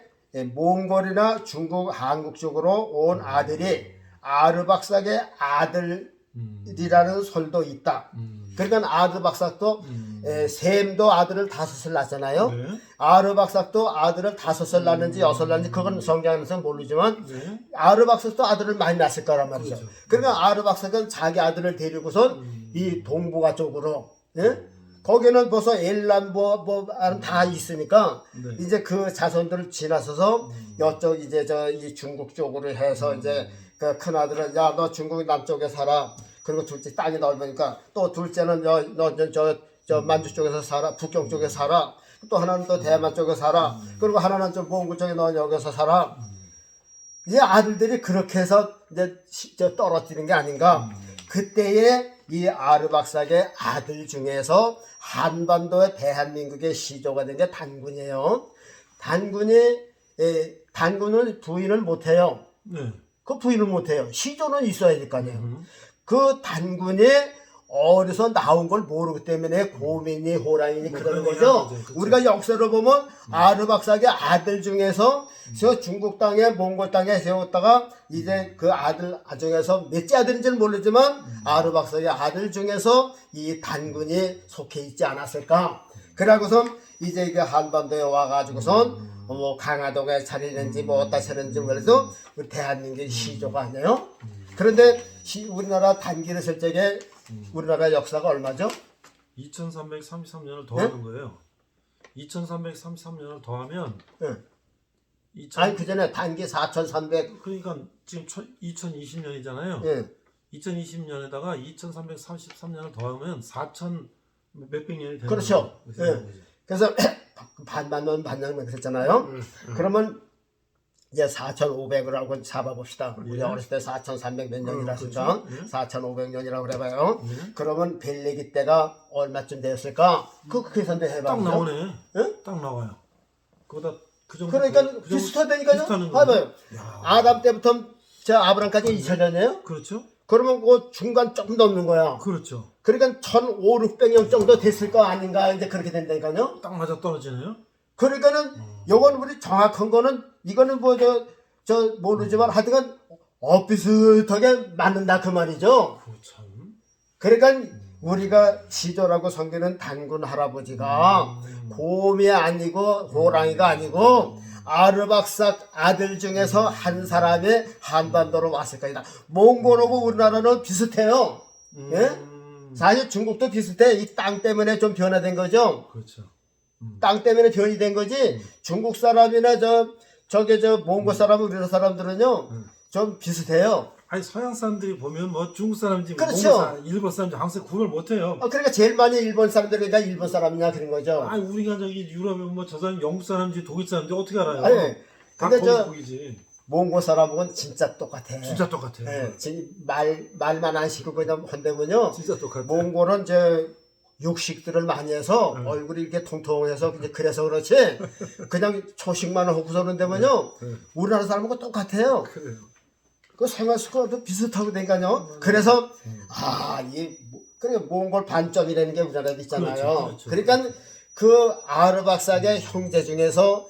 몽골이나 중국, 한국 쪽으로 온 아들이 아르박삭의 아들이라는 설도 있다. 그러니까 아르박삭도 셈도 아들을 5을 낳잖아요. 네. 아르박삭도 아들을 5을 낳는지 6을 낳는지 그건 성경에서 모르지만 네. 아르박삭도 아들을 많이 낳았을 거란 말이죠. 그렇죠. 그러니까 아르박삭은 자기 아들을 데리고선 이 동북아 쪽으로, 예? 거기는 벌써 엘람 다 있으니까 네. 이제 그 자손들을 지나서서 이쪽 이제 이 중국 쪽으로 해서 이제 그 큰 아들은 야 너 중국 남쪽에 살아. 그리고 둘째 땅이 넓으니까 또 둘째는 저 만주 쪽에서 살아. 북경 쪽에 살아. 또 하나는 또 대만 쪽에 살아. 그리고 하나는 좀 몽골 쪽에 너 여기서 살아. 이제 아들들이 그렇게 해서 이제 떨어지는 게 아닌가. 그때에 이 아르박삭의 아들 중에서 한반도의 대한민국의 시조가 된 게 단군이에요. 단군을 부인을 못해요. 네. 그 부인을 못해요. 시조는 있어야 될 거 아니에요. 그 단군이 어디서 나온 걸 모르기 때문에 고민이 호랑이니 뭐 그러는 그런 거죠. 얘기하는 거죠. 우리가 역사를 보면 아르박삭의 아들 중에서 저 중국 땅에 몽골 땅에 세웠다가 이제 그 아들 중에서 몇째 아들인지는 모르지만 아르박삭의 아들 중에서 이 단군이 속해 있지 않았을까. 그러고서 이제 그 한반도에 와가지고선 뭐 강화도에 차리는지 뭐 어디다 차리는지 몰라도 우리 대한민국의 시조가 아니에요. 그런데 우리나라 단기를 쓸 적에 우리나라 역사가 얼마죠? 2333년을 더하는 거예요. 2333년을 더하면 네. 아니 그 전에 단기 4300. 그러니까 지금 2020년이잖아요. 예. 2020년에다가 2333년을 더하면 4000 몇백 년이 되는 그렇죠. 거예요. 예. 그래서 반만 그랬잖아요. 그러면 이제 4,500을 하고 잡아봅시다. 우리 예. 어렸을 때 4,300 몇 년이라니까 그렇죠. 예. 4,500년이라고 그래봐요. 예. 그러면 벨레기 때가 얼마쯤 됐을까? 그 계산도 해봐요. 딱 나오네. 예? 딱 나와요. 그거다 그 정도. 그러니까 그 정도 비슷하다니까요. 비슷하는 봐봐요. 야. 아담 때부터 저 아브람까지 2,000년이에요. 그렇죠. 그러면 그 중간 조금 넘는 거야. 그렇죠. 그러니까 1,500, 600년 정도 됐을 거 아닌가 이제 그렇게 된다니까요. 딱 맞아 떨어지네요. 그러니까는 요건 우리 정확한 거는 이거는 뭐 저 모르지만 하여튼 비슷하게 맞는다 그 말이죠. 그 참. 그러니까 우리가 시조라고 섬기는 단군 할아버지가 곰이 아니고 호랑이가 아니고 아르박삭 아들 중에서 한 사람이 한반도로 왔을 것이다. 몽골하고 우리나라는 비슷해요. 예? 사실 중국도 비슷해. 이 땅 때문에 좀 변화된 거죠. 그렇죠. 땅 때문에 변이 된 거지. 중국 사람이나 저 몽골 사람, 우리나라 사람들은요 좀 비슷해요. 아니 서양 사람들이 보면 뭐 중국 사람인지 그렇죠. 몽골 사람, 일본 사람인지 항상 구별 못해요. 그러니까 제일 많이 일본 사람들이니까 일본 사람이냐 그런 거죠. 아니 우리가 저기 유럽에 뭐 저 사람 영국 사람인지 독일 사람인지 어떻게 알아요? 아니, 다 근데 거기 거기지. 몽골 사람은 진짜 똑같아. 진짜 똑같아요. 예, 지금 말만 안 시키고 그냥 한다면요. 진짜 똑같아요. 몽골은 이제 육식들을 많이 해서 얼굴이 이렇게 통통해서 이제 그래서 그렇지 그냥 초식만 하고서 그런다면요 우리나라 사람하고 똑같아요. 그래요. 그 생활 습관도 비슷하고 되니까요. 그래서 그래 몽골 반점이라는 게 우리나라도 있잖아요. 그렇죠. 그러니까 그 아르박삭의 형제 중에서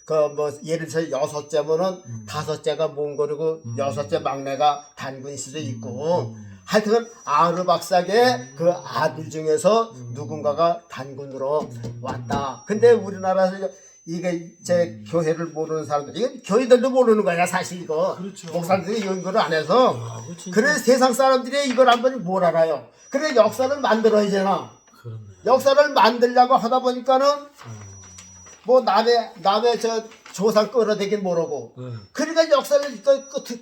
그 뭐 예를 들어서 여섯째면은 다섯째가 몽골이고 여섯째 막내가 단군일 수도 있고 하여튼 아르박삭의 그 아들 중에서 누군가가 단군으로 왔다. 근데 우리나라에서 이게 제 교회를 모르는 사람들, 이건 교회들도 모르는 거야 사실 이거. 그렇죠. 목사님들이 연구를 안 해서. 그거 진짜- 그래서 세상 사람들이 이걸 한번 뭘 알아요. 그래 역사를 만들어야 되나. 그렇네. 역사를 만들려고 하다 보니까는 뭐 남의 저 조상 끌어대긴 모르고. 네. 그러니까 역사를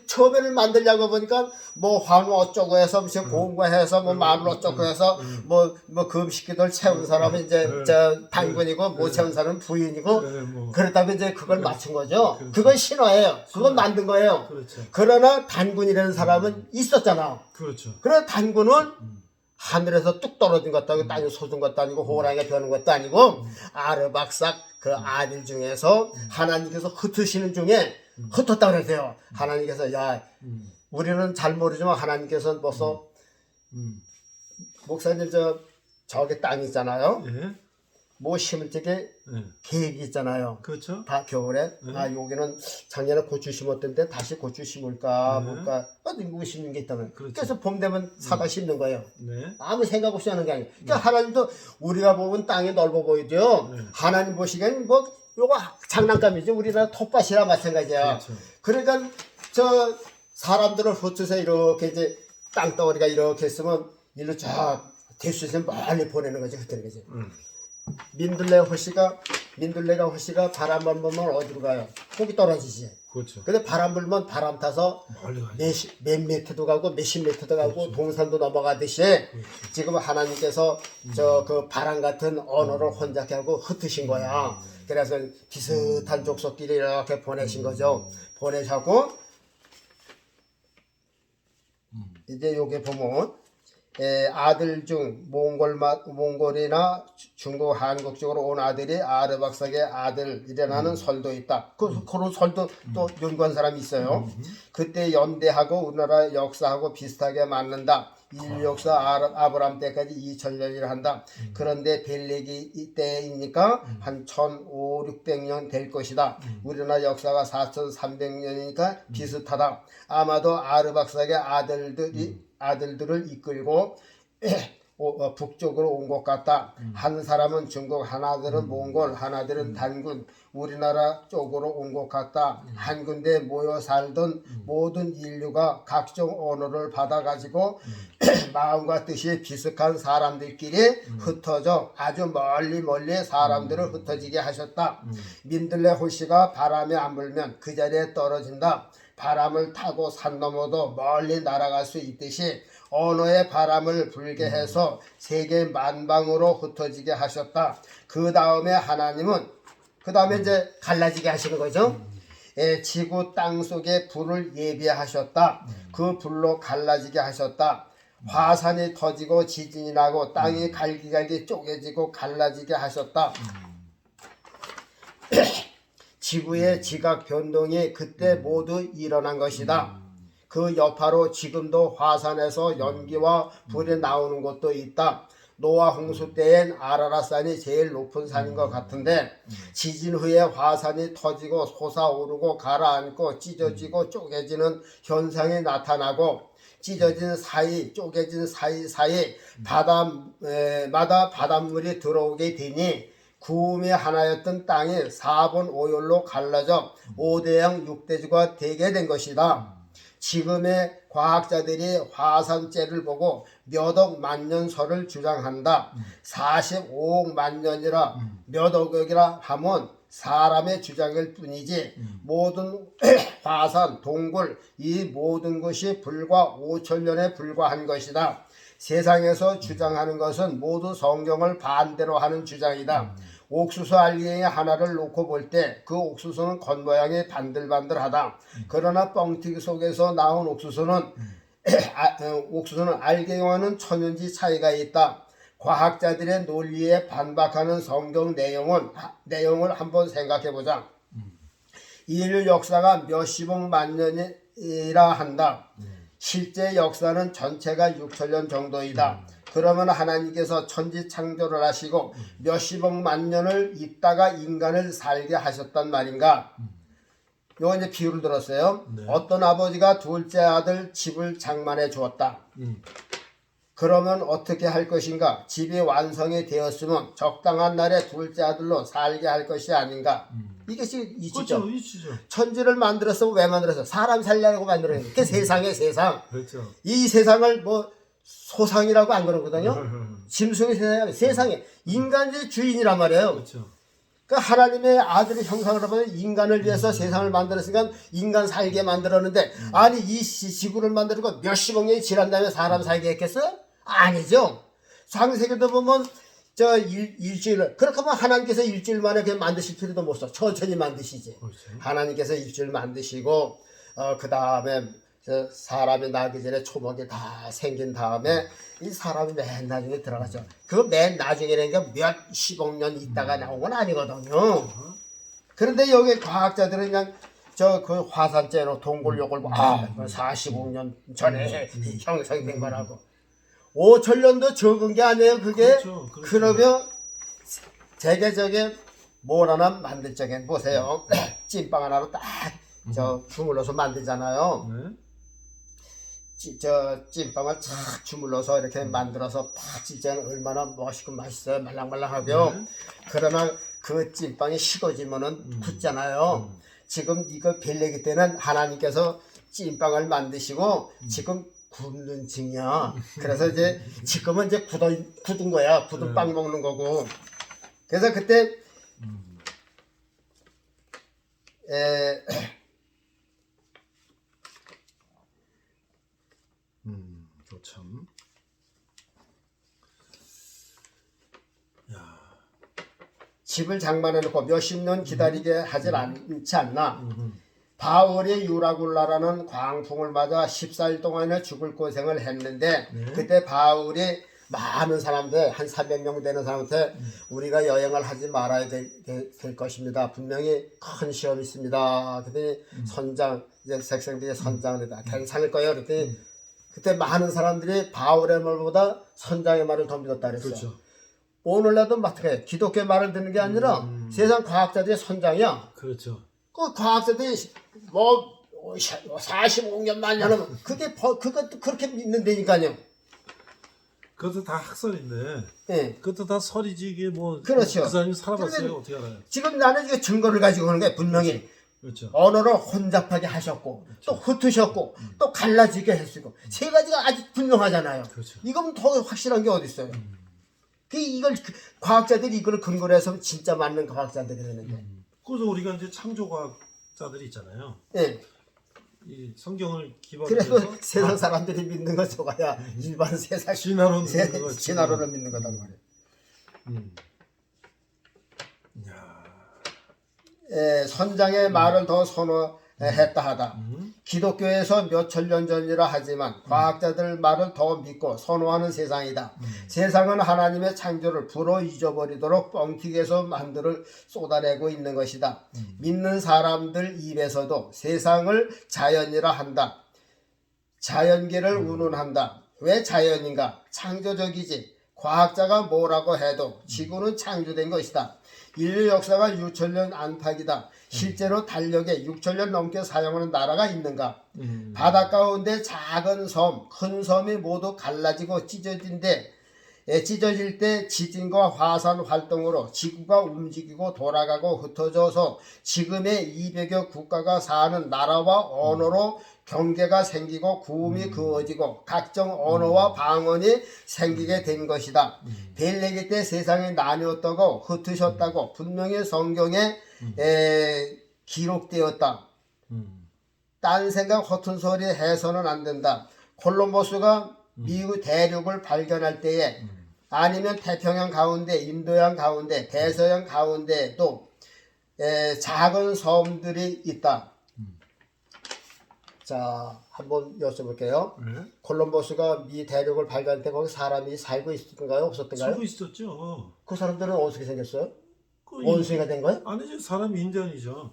처음에는 만들려고 보니까 뭐 황후 어쩌고 해서 무슨 공과해서 뭐 마늘 어쩌고 해서 뭐 금식기들 채운 사람은 이제 저 단군이고 못 채운 사람은 부인이고 뭐. 그렇다고 이제 그걸 맞춘 거죠. 그건 신화예요. 그건 만든 거예요. 그렇죠. 그러나 단군이라는 사람은 있었잖아. 그렇죠. 그래 단군은 하늘에서 뚝 떨어진 것도 아니고 땅에 솟은 것도 아니고 호랑이가 벼는 것도 아니고 아르박삭 그 아들 중에서 하나님께서 흩으시는 중에 흩었다 그랬어요. 하나님께서 야 우리는 잘 모르지만 하나님께서는 벌써 목사님 저기 땅 있잖아요. 예. 뭐 심을 적에 예. 계획이 있잖아요. 그렇죠. 다 겨울에 여기는 작년에 고추 심었던데 다시 고추 심을까 뭘까 누구 심는 게 있다면 그렇죠. 그래서 봄 되면 사과 심는 거예요. 네. 아무 생각 없이 하는 게 아니에요. 그러니까 하나님도 우리가 보면 땅이 넓어 보이죠. 네. 하나님 보시기엔 뭐 요거 장난감이죠. 우리나라 텃밭이랑 마찬가지야. 그렇죠. 그러니까 저 사람들을 흩어서 이렇게 이제 땅덩어리가 이렇게 있으면 일로 쫙 될 수 있으면 멀리 보내는 거지. 흩어는 거지. 민들레가 허씨가 바람만 불면 어디로 가요? 거기 떨어지지. 그렇죠. 근데 바람 불면 바람 타서 멀리 가요. 몇 미터도 가고 몇십 미터도 가고 그렇죠. 동산도 넘어가듯이 지금 하나님께서 저 그 바람 같은 언어를 혼잡게 하고 흩으신 거야. 그래서 비슷한 족속끼리 이렇게 보내신 거죠. 보내자고 이제 여기 보면 아들 중 몽골이나 중국 한국 쪽으로 온 아들이 아르박삭의 아들이라는 설도 있다. 그런 설도 또 연구한 사람이 있어요. 그때 연대하고 우리나라 역사하고 비슷하게 맞는다. 인류 역사 아브람 때까지 2000년이라 한다. 그런데 벨레기 때이니까 한 1500~1600년 될 것이다. 우리나라 역사가 4300년이니까 비슷하다. 아마도 아르박삭의 아들들을 이끌고 북쪽으로 온 것 같다. 한 사람은 중국, 하나들은 몽골, 하나들은 단군, 우리나라 쪽으로 온 것 같다. 한 군데 모여 살던 모든 인류가 각종 언어를 받아가지고 마음과 뜻이 비슷한 사람들끼리 흩어져 아주 멀리 사람들을 흩어지게 하셨다. 민들레 호씨가 바람에 안 불면 그 자리에 떨어진다. 바람을 타고 산 너머도 멀리 날아갈 수 있듯이 언어의 바람을 불게 해서 세계 만방으로 흩어지게 하셨다. 그 다음에 하나님은 이제 갈라지게 하시는 거죠. 지구 땅 속에 불을 예비하셨다. 그 불로 갈라지게 하셨다. 화산이 터지고 지진이 나고 땅이 갈기갈기 쪼개지고 갈라지게 하셨다. 지구의 지각 변동이 그때 모두 일어난 것이다. 그 여파로 지금도 화산에서 연기와 불이 나오는 곳도 있다. 노아 홍수 때엔 아라라산이 제일 높은 산인 것 같은데 지진 후에 화산이 터지고 솟아오르고 가라앉고 찢어지고 쪼개지는 현상이 나타나고 찢어진 사이 쪼개진 사이사이 바다마다 바닷물이 들어오게 되니 구음이 하나였던 땅이 4분 5열로 갈라져 5대양 6대주가 되게 된 것이다. 지금의 과학자들이 화산재를 보고 몇억 만년설을 주장한다. 45억 만년이라 몇억이라 하면 사람의 주장일 뿐이지 모든 화산, 동굴 이 모든 것이 불과 5천년에 불과한 것이다. 세상에서 주장하는 것은 모두 성경을 반대로 하는 주장이다. 옥수수 알갱이 하나를 놓고 볼 때 그 옥수수는 겉모양이 반들반들하다. 그러나 뻥튀기 속에서 나온 옥수수는 옥수수는 알갱이와는 천연지 차이가 있다. 과학자들의 논리에 반박하는 성경 내용을 한번 생각해보자. 인류 역사가 몇십억 만 년이라 한다. 실제 역사는 전체가 6천년 정도이다. 그러면 하나님께서 천지 창조를 하시고 몇십억 만 년을 있다가 인간을 살게 하셨단 말인가? 요거 이제 비유를 들었어요. 네. 어떤 아버지가 둘째 아들 집을 장만해 주었다. 그러면 어떻게 할 것인가? 집이 완성이 되었으면 적당한 날에 둘째 아들로 살게 할 것이 아닌가? 이것이 이치죠. 그렇죠, 이치죠. 천지를 만들었으면 왜 만들었어? 사람 살려고 만들었는데 그 세상의 세상. 그렇죠. 이 세상을 뭐 소상이라고 안 그러거든요. 짐승의 세상에 인간의 주인이란 말이에요. 그렇죠. 그러니까 하나님의 아들의 형상을 하면 인간을 위해서 세상을 만들었으니까 인간 살게 만들었는데 아니 이 지구를 만들고 몇십억 년이 지난 다음에 사람 살게 했겠어요? 아니죠. 창세기도 보면 저 일주일 그렇게 하면 하나님께서 일주일 만에 그냥 만드실 필요도 못 써. 천천히 만드시지. 그렇죠. 하나님께서 일주일 만드시고 그 다음에 사람이 나기 전에 초목이 다 생긴 다음에 이 사람이 맨 나중에 들어가죠. 그 맨 나중에는 몇십억 년 있다가 나온 건 아니거든요. 그런데 여기 과학자들은 그냥 저 그 화산재로 동굴욕을 45억 년 전에 형성된 거라고. 5천년도 적은 게 아니에요. 그게 그렇죠, 그렇죠. 그러면 제게 뭘 하나 만들 적엔 보세요. 찐빵 하나로 딱 저 주물러서 만들잖아요. 네. 저 찐빵을 착 주물러서 이렇게 만들어서 팍 찌자면 얼마나 멋있고 맛있어요. 말랑말랑하고요. 네. 그러나 그 찐빵이 식어지면은 굳잖아요. 지금 이거 벨레기 때는 하나님께서 찐빵을 만드시고 지금 굽는 중이야. 그래서 이제 지금은 이제 굳은 거야. 굳은 네. 빵 먹는 거고. 그래서 그때 참. 야. 집을 장만해 놓고 몇십 년 기다리게 하질 않지 않나. 바울이 유라굴라라는 광풍을 맞아 14일 동안에 죽을 고생을 했는데 그때 바울이 많은 사람들 한 300명 되는 사람한테 우리가 여행을 하지 말아야 될 것입니다. 분명히 큰 시험이 있습니다. 그랬더니 선장 이제 색생들이 선장을 했다. 괜찮을 거예요. 그랬더니 그때 많은 사람들이 바울의 말보다 선장의 말을 더 믿었다 그랬어요. 그렇죠. 오늘날도 마찬가지예요. 기독교의 말을 듣는 게 아니라 세상 과학자들의 선장이야. 그렇죠. 그 과학자들이 뭐 45년 만년은 그것도 그렇게 믿는다니까요. 그것도 다 학설인데. 예. 그것도 다 설이지 이게 뭐. 그렇죠. 그 사람이 살아봤어요. 그러면 어떻게 알아요? 지금 나는 이게 증거를 가지고 하는 게 분명히 그렇죠. 언어를 혼잡하게 하셨고 또 흩으셨고 또 갈라지게 했고 세 가지가 아주 분명하잖아요. 그렇죠. 이건 더 확실한 게 어디 있어요? 이걸 과학자들이 이걸 근거로 해서 진짜 맞는 과학자들이 되는데. 그래서 우리가 이제 창조과학자들이 있잖아요. 예. 이 성경을 기반으로 그래서 해서 세상 사람들이 믿는 거 저거야 일반 세상 진화론 믿는 거 진화론을 믿는 거단 말이에요. 선장의 말을 더 선호했다 하다. 기독교에서 몇천 년 전이라 하지만 과학자들 말을 더 믿고 선호하는 세상이다. 세상은 하나님의 창조를 불어 잊어버리도록 뻥튀기에서 만들을 쏟아내고 있는 것이다. 믿는 사람들 입에서도 세상을 자연이라 한다. 자연계를 운운한다. 왜 자연인가? 창조적이지. 과학자가 뭐라고 해도 지구는 창조된 것이다. 인류 역사가 6천년 안팎이다. 실제로 달력에 6천년 넘게 사용하는 나라가 있는가? 바다 가운데 작은 섬, 큰 섬이 모두 갈라지고 찢어질 때 지진과 화산 활동으로 지구가 움직이고 돌아가고 흩어져서 지금의 200여 국가가 사는 나라와 언어로 경계가 생기고 구음이 그어지고 각종 언어와 방언이 생기게 된 것이다. 벨레기 때 세상이 나뉘었다고 흩으셨다고 분명히 성경에 기록되었다. 딴 생각 허튼 소리 해서는 안 된다. 콜럼버스가 미국 대륙을 발견할 때에 아니면 태평양 가운데, 인도양 가운데, 대서양 가운데 또 작은 섬들이 있다. 자, 한번 여쭤볼게요. 네. 콜럼버스가 미 대륙을 발견할 때 거기 사람이 살고 있었던가요? 없었던가요? 살고 있었죠. 그 사람들은 어떻게 생겼어요? 그 원숭이가 된 거예요? 아니죠. 사람 인디언이죠.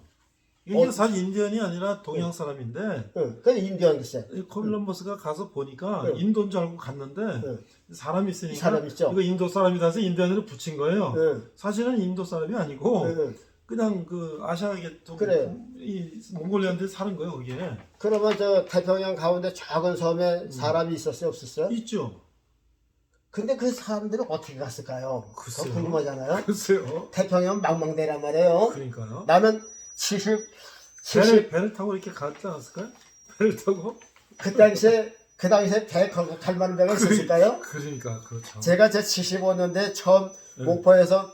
이게 사실 인디언이 아니라 동양 사람인데 응, 그 인디언이었어요. 이 콜럼버스가 가서 보니까 응. 인도인 줄 알고 갔는데 응. 사람이 있으니까 사람 있죠. 이거 인도 사람이다 해서 인디언으로 붙인 거예요. 응. 사실은 인도 사람이 아니고 응. 그냥 그 아시아 계통 그래요. 이 몽골리아인데 사는 거예요. 거기에 그러면 저 태평양 가운데 작은 섬에 사람이 있었어요? 없었어요? 있죠. 근데 그 사람들은 어떻게 갔을까요? 글쎄요. 그거 궁금하잖아요. 글쎄요. 태평양 망망대란 말이에요. 그러니까요. 나는 70 배를 타고 이렇게 갔지 않았을까요? 배를 타고? 그 당시에 배 갈 만한 배가 있었을까요? 그러니까 그렇죠. 제가 제 75년대 처음 네. 목포에서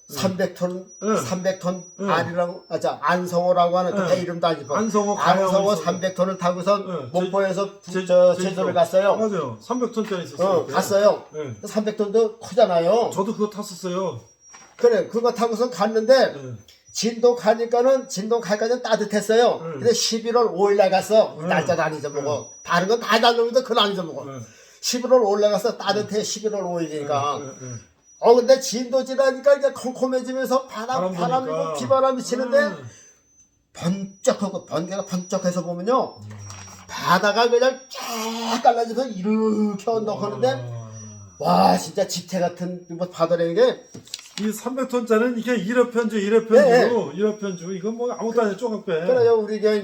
300톤 네. 300톤 네. 알이라고 안성호라고 하는 그 네. 배 이름도 알지 뭐. 안성호 안성호 300톤을 타고선 네. 목포에서 제주도. 제주도를 갔어요. 맞아요. 300톤짜리 있었어요. 그때. 갔어요. 네. 300톤도 크잖아요. 저도 그거 탔었어요. 그래 그거 타고선 갔는데 네. 진도 갈까지는 따뜻했어요. 네. 근데 11월 5일 날 갔어. 네. 날짜도 안 잊어먹어. 다른 건 다 잊어먹는데 그건 안 잊어먹어. 네. 11월 5일 날 가서 따뜻해 11월 5일이니까. 네. 근데 진도 지나니까 이제 컴컴해지면서 바람 보니까. 비바람이 치는데 네. 번쩍하고 번개가 번쩍해서 보면요. 바다가 그냥 쫙 갈라져서 이렇게 언덕하는데 와 진짜 집태 같은 뭐 바다라는 게 이 300톤짜리는 이게 1호 편주 네. 1호 편주 이건 뭐 아무것도 아니야 조각배. 그래요. 우리 이제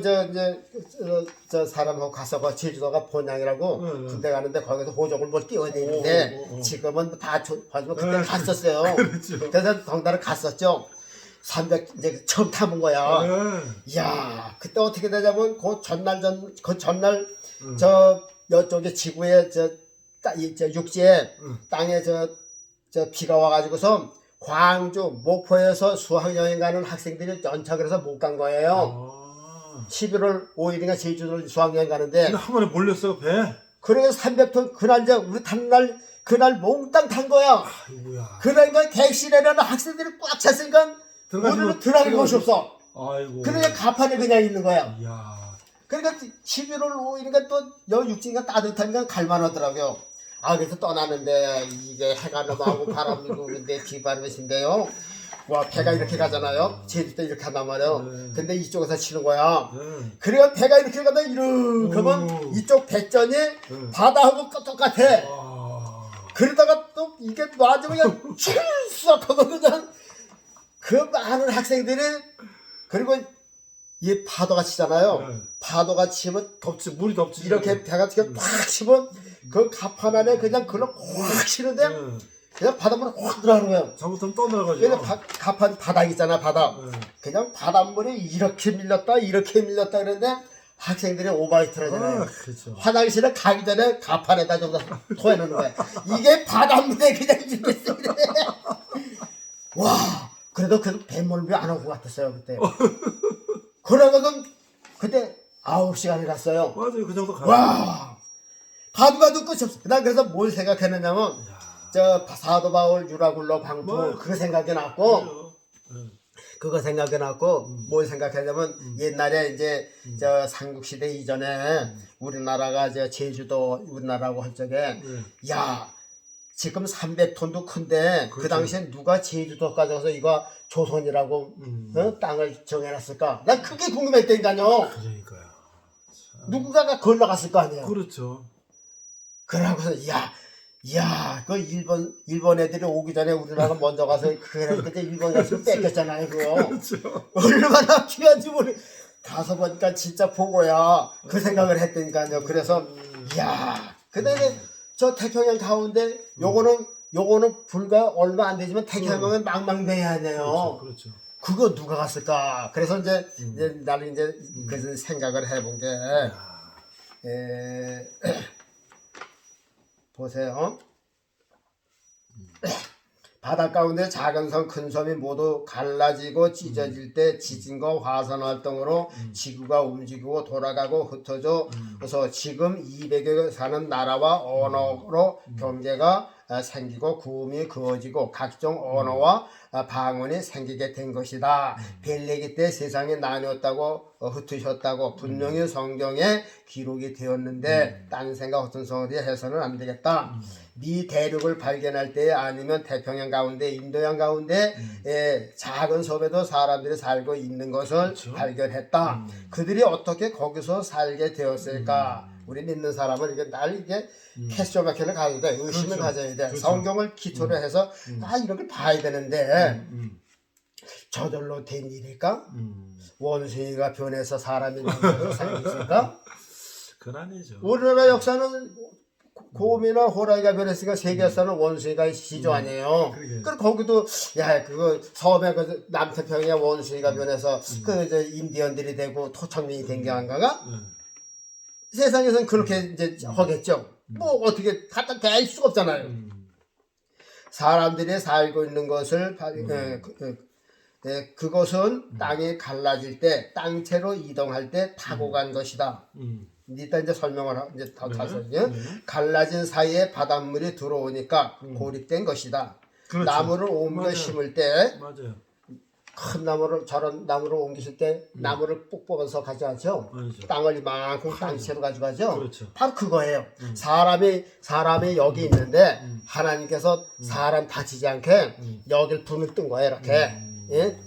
저 사람하고 가서 그 제주도가 본향이라고 네. 군대 가는데 거기서 호적을 뭘 띄워내는데 오. 지금은 다 하지만 그때 네. 갔었어요. 그렇죠. 그래서 덩달아 갔었죠. 300 이제 처음 타본 거야. 네. 이야 그때 어떻게 되냐면 그 전날 음. 저 여쪽에 지구에 저 육지에 땅에 저 비가 와가지고서 광주 목포에서 수학여행 가는 학생들이 연착을 해서 못 간 거예요. 11월 5일인가 제주도를 수학여행 가는데 근데 한 번에 몰렸어요 배. 그래서 300톤 그날 이제 우리 탄 날 그날 몽땅 탄 거야. 아이고야. 그러니까 객실에라는 학생들이 꽉 찼으니까 오늘은 들어갈 곳이 없어. 아이고. 그러니까 가판에 그냥 있는 거야. 이야. 그러니까 11월 5일이니까 또 육지가 따뜻하니까 갈만하더라고요. 그래서 떠나는데 이게 해가 넘어가고 바람이 부는데 비바람이 신데요. 와 배가 이렇게 가잖아요. 제주도 이렇게 한단 말이에요. 네. 근데 이쪽에서 치는 거야. 네. 그래야 배가 이렇게 가다 이렇게 하면 이쪽 배전이 바다하고 똑같아. 그러다가 또 이게 놔주면 칠수록 하고 그냥 그 많은 학생들이 그리고 이 파도가 치잖아요. 네. 파도가 치면 물이 덥지. 이렇게 배가 이렇게 팍 치면 그 가판 안에 그냥 그걸 확 치는데 네. 그냥 바닷물이 확 들어가는 거예요. 잘못하면 떠나가지고. 그래서 가판 바닥 있잖아 바닥. 네. 그냥 바닷물이 이렇게 밀렸다 그러는데 학생들이 오바이트라잖아요. 그렇죠. 화장실에 가기 전에 가판에다 좀 토해놓는 거야. 이게 바닷물에 그냥 이렇게 쓰네. 와 그래도 그 뱃멀미 안 오고 같았어요 그때. 그러고는 그때 9시간을 갔어요. 맞아요. 그 정도 가요. 와 가도 끝이 없어. 난 그래서 뭘 생각했느냐면 저 사도 바울 유라굴로 방부 뭐, 그거 생각이 났고 네. 그거 생각이 났고 뭘 생각했냐면 옛날에 이제 저 삼국시대 이전에 우리나라가 저 제주도 우리나라고 할 적에 야 지금 300톤도 큰데 그 그렇죠. 당시에 누가 제주도까지 가서 이거 조선이라고 땅을 정해놨을까? 난 그게 궁금했다니까요. 그러니까요. 참. 누군가가 걸러갔을 거 아니에요. 그렇죠. 그러고서 그 일본 애들이 오기 전에 우리나라가 먼저 가서 그때 일본 가서 뺏겼잖아요 그거. 그렇죠. 얼마나 귀한지 모르. 가서 보니까 진짜 보고야 그 생각을 했다니까요. 그래서 근데 저 태평양 가운데 요거는 불과 얼마 안 되지만 태평양은 망망대해 아니에요. 그렇죠. 그거 누가 갔을까? 그래서 이제 나는 이제 그래서 생각을 해본 게 보세요. 바다 가운데 작은 섬, 큰 섬이 모두 갈라지고 찢어질 때 지진과 화산 활동으로 지구가 움직이고 돌아가고 흩어져 그래서 지금 200여 개 사는 나라와 언어로 경계가 생기고 구음이 그어지고 각종 언어와 방언이 생기게 된 것이다. 벨레기 때 세상이 나뉘었다고 흩으셨다고 분명히 성경에 기록이 되었는데 딴 생각 어떤 소리 해서는 안 되겠다. 미 대륙을 발견할 때 아니면 태평양 가운데 인도양 가운데 작은 섬에도 사람들이 살고 있는 것을 그렇죠. 발견했다. 그들이 어떻게 거기서 살게 되었을까? 우리 믿는 사람은 이게 날 이게 캐스터마켓을 가야 돼. 의심을 그렇죠. 가져야 돼. 그렇죠. 성경을 기초로 해서 이런 걸 봐야 되는데 저절로 된 일일까? 원숭이가 변해서 사람이 생겼을까? 그건 아니죠. 우리나라 역사는 곰이나 호랑이가 변했으니까 세계에서는 원숭이가 시조 아니에요. 그러게. 그럼 거기도 야 그거 섬에 그 남태평양에 원숭이가 변해서 그 이제 인디언들이 되고 토착민이 된 게 아닌가가? 세상에서는 그렇게 이제 하겠죠. 뭐 어떻게 갖다 댈 수가 없잖아요. 사람들이 살고 있는 것을 그것은 땅이 갈라질 때 땅채로 이동할 때 타고 간 것이다. 이따 이제 설명을 이제 더 가서요. 갈라진 사이에 바닷물이 들어오니까 고립된 것이다. 그렇죠. 나무를 옮겨 맞아요. 심을 때 맞아요. 큰 나무를 저런 나무를 옮기실 때 나무를 뽁 뽑아서 가져가죠. 아니죠. 땅을 이만큼 땅채로 가져가죠. 그렇죠. 바로 그거예요. 사람이 여기 있는데 하나님께서 사람 다치지 않게 여길 분을 뜬 거예요. 이렇게 예?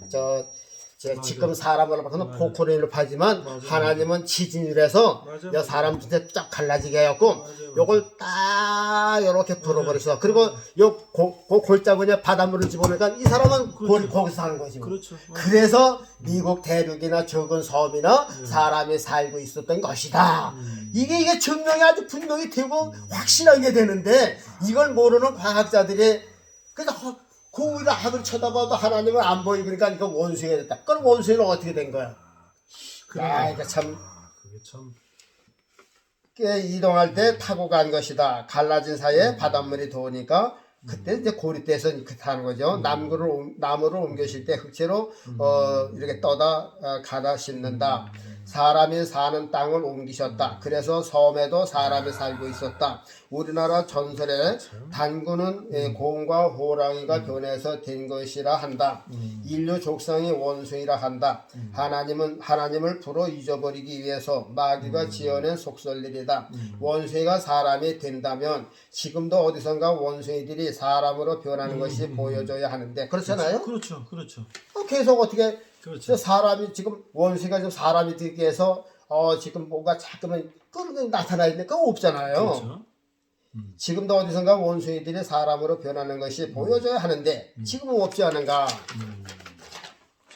지금 사람으로 봐서는 포크레인으로 파지만 하나님은 지진이라서 맞아. 여 사람 진짜 쫙 갈라지게 해갖고 맞아. 요걸 딱 이렇게 불어버렸어. 그리고 요 골짜기에 바닷물을 집어넣으니까 이 사람은 거기서 사는 거지. 그렇죠. 그래서 미국 대륙이나 적은 섬이나 사람이 살고 있었던 것이다. 이게 증명이 아주 분명히 되고 확실하게 되는데 이걸 모르는 과학자들이 그래서 고위를 하늘 쳐다봐도 하나님은 안 보이고 그러니까 이거 원숭이가 됐다. 그럼 원숭이는 어떻게 된 거야? 야, 이거 참. 그게 참. 이동할 때 타고 간 것이다. 갈라진 사이에 바닷물이 도니까 그때 이제 고립돼서 그렇게 하는 거죠. 나무를 옮기실 때 흙채로 이렇게 떠다 가다 심는다. 사람이 사는 땅을 옮기셨다. 그래서 섬에도 사람이 살고 있었다. 우리나라 전설에 단군은 곰과 호랑이가 변해서 된 것이라 한다. 인류 족상이 원숭이라 한다. 하나님을 불어 잊어버리기 위해서 마귀가 지어낸 속설들이다. 원숭이가 사람이 된다면 지금도 어디선가 원숭이들이 사람으로 변하는 것이 보여져야 하는데 그렇잖아요. 그렇죠. 계속 어떻게 그렇죠. 사람이 지금 원숭이가 지금 사람이 되기 위해서 지금 뭔가 자꾸만 그런 나타나 있는 거 없잖아요. 그렇죠. 지금도 어디선가 원숭이들이 사람으로 변하는 것이 보여져야 하는데 지금은 없지 않은가.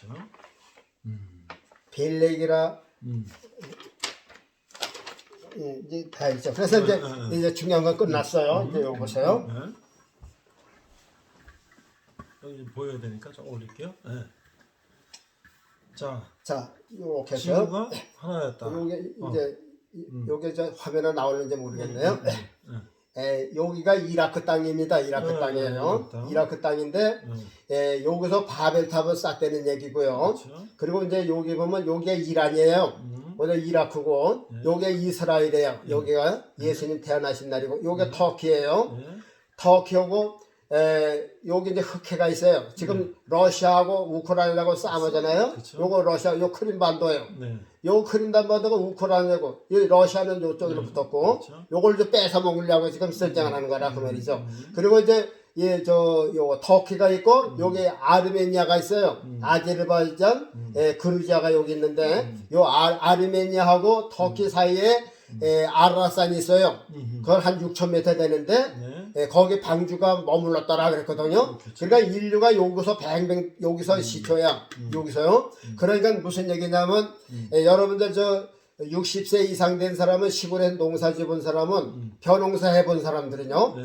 그렇죠. 벨렉이라 이제 다 있죠. 그래서 이제 중요한 건 끝났어요. 이제 이거 보세요. 여기 보여야 되니까 좀 올릴게요. 네. 자, 이렇게 해서 지구가 하나였다. 요게 이제 요게 저 화면에 나올는지 모르겠네요. 여기가 이라크 땅입니다. 이라크 땅이에요. 이라크 땅인데 여기서 바벨탑을 쌓다는 얘기고요. 그렇죠. 그리고 이제 여기 보면 여기가 이란이에요. 오늘 이라크고 여기가 이스라엘이에요. 여기가 예수님 태어나신 날이고 여기가 터키예요. 터키하고 여기 이제 흑해가 있어요. 지금 러시아하고 우크라이나하고 싸움하잖아요. 그쵸. 요거 러시아, 요 크림반도예요. 네. 요 크림반도가 우크라이나고, 이 러시아는 요쪽으로 붙었고, 그쵸. 요걸 이제 뺏어 먹으려고 지금 설정을 하는 거라 그 말이죠. 그리고 이제 요 터키가 있고, 여기 아르메니아가 있어요. 아제르바이잔, 그루지아가 여기 있는데, 요 아르메니아하고 터키 사이에 아라산이 있어요. 그건 한 6,000m 되는데 거기 방주가 머물렀더라 그랬거든요. 그러니까 인류가 여기서 여기서 시초야. 여기서요. 그러니까 무슨 얘기냐면 여러분들 저 60세 이상 된 사람은 시골에 농사 지은 사람은 벼농사 해본 사람들은요.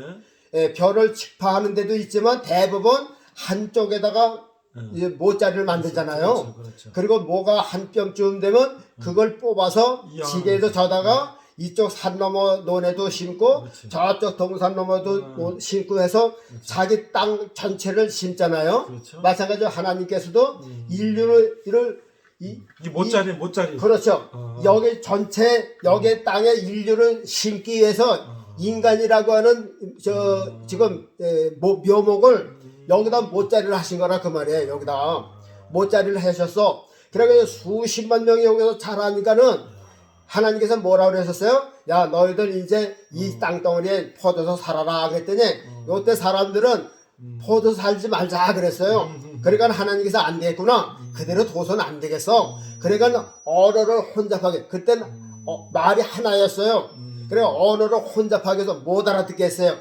벼를 직파하는 데도 있지만 대부분 한쪽에다가 모짜리를 만들잖아요. 그렇죠. 그리고 뭐가 한 뼘쯤 되면 그걸 뽑아서 지게에도 져다가 이쪽 산 넘어 논에도 심고 그렇지. 저쪽 동산 넘어도 심고 해서 자기 땅 전체를 심잖아요. 그렇죠. 마찬가지로 하나님께서도 인류를 이 모짜리. 그렇죠. 여기 전체 여기 땅에 인류를 심기 위해서 인간이라고 하는 지금 묘목을 여기다 못자리를 하신 거라 그 말이에요. 여기다 못자리를 하셨어. 그래서 수십만 명이 여기서 자라니까는 하나님께서 뭐라고 그러셨어요? 야, 너희들 이제 이 땅덩어리에 퍼져서 살아라 그랬더니 요때 사람들은 퍼져 살지 말자 그랬어요. 그러니까 하나님께서 안 되겠구나. 그대로 둬서는 안 되겠어. 그러니까 언어를 혼잡하게, 그때는 말이 하나였어요. 그래 언어를 혼잡하게 해서 못 알아듣게 했어요.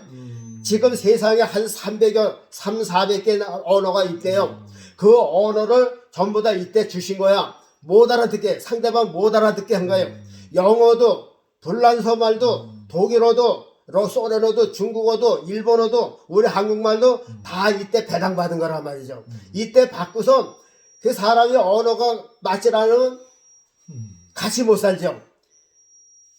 지금 세상에 한 400개 언어가 있대요. 그 언어를 전부 다 이때 주신 거야. 못 알아듣게, 상대방 못 알아듣게 한 거예요. 영어도, 불란서 말도, 독일어도, 소련어도, 중국어도, 일본어도, 우리 한국말도 다 이때 배당받은 거란 말이죠. 이때 바꾸서 그 사람의 언어가 맞지 않으면 같이 못 살죠.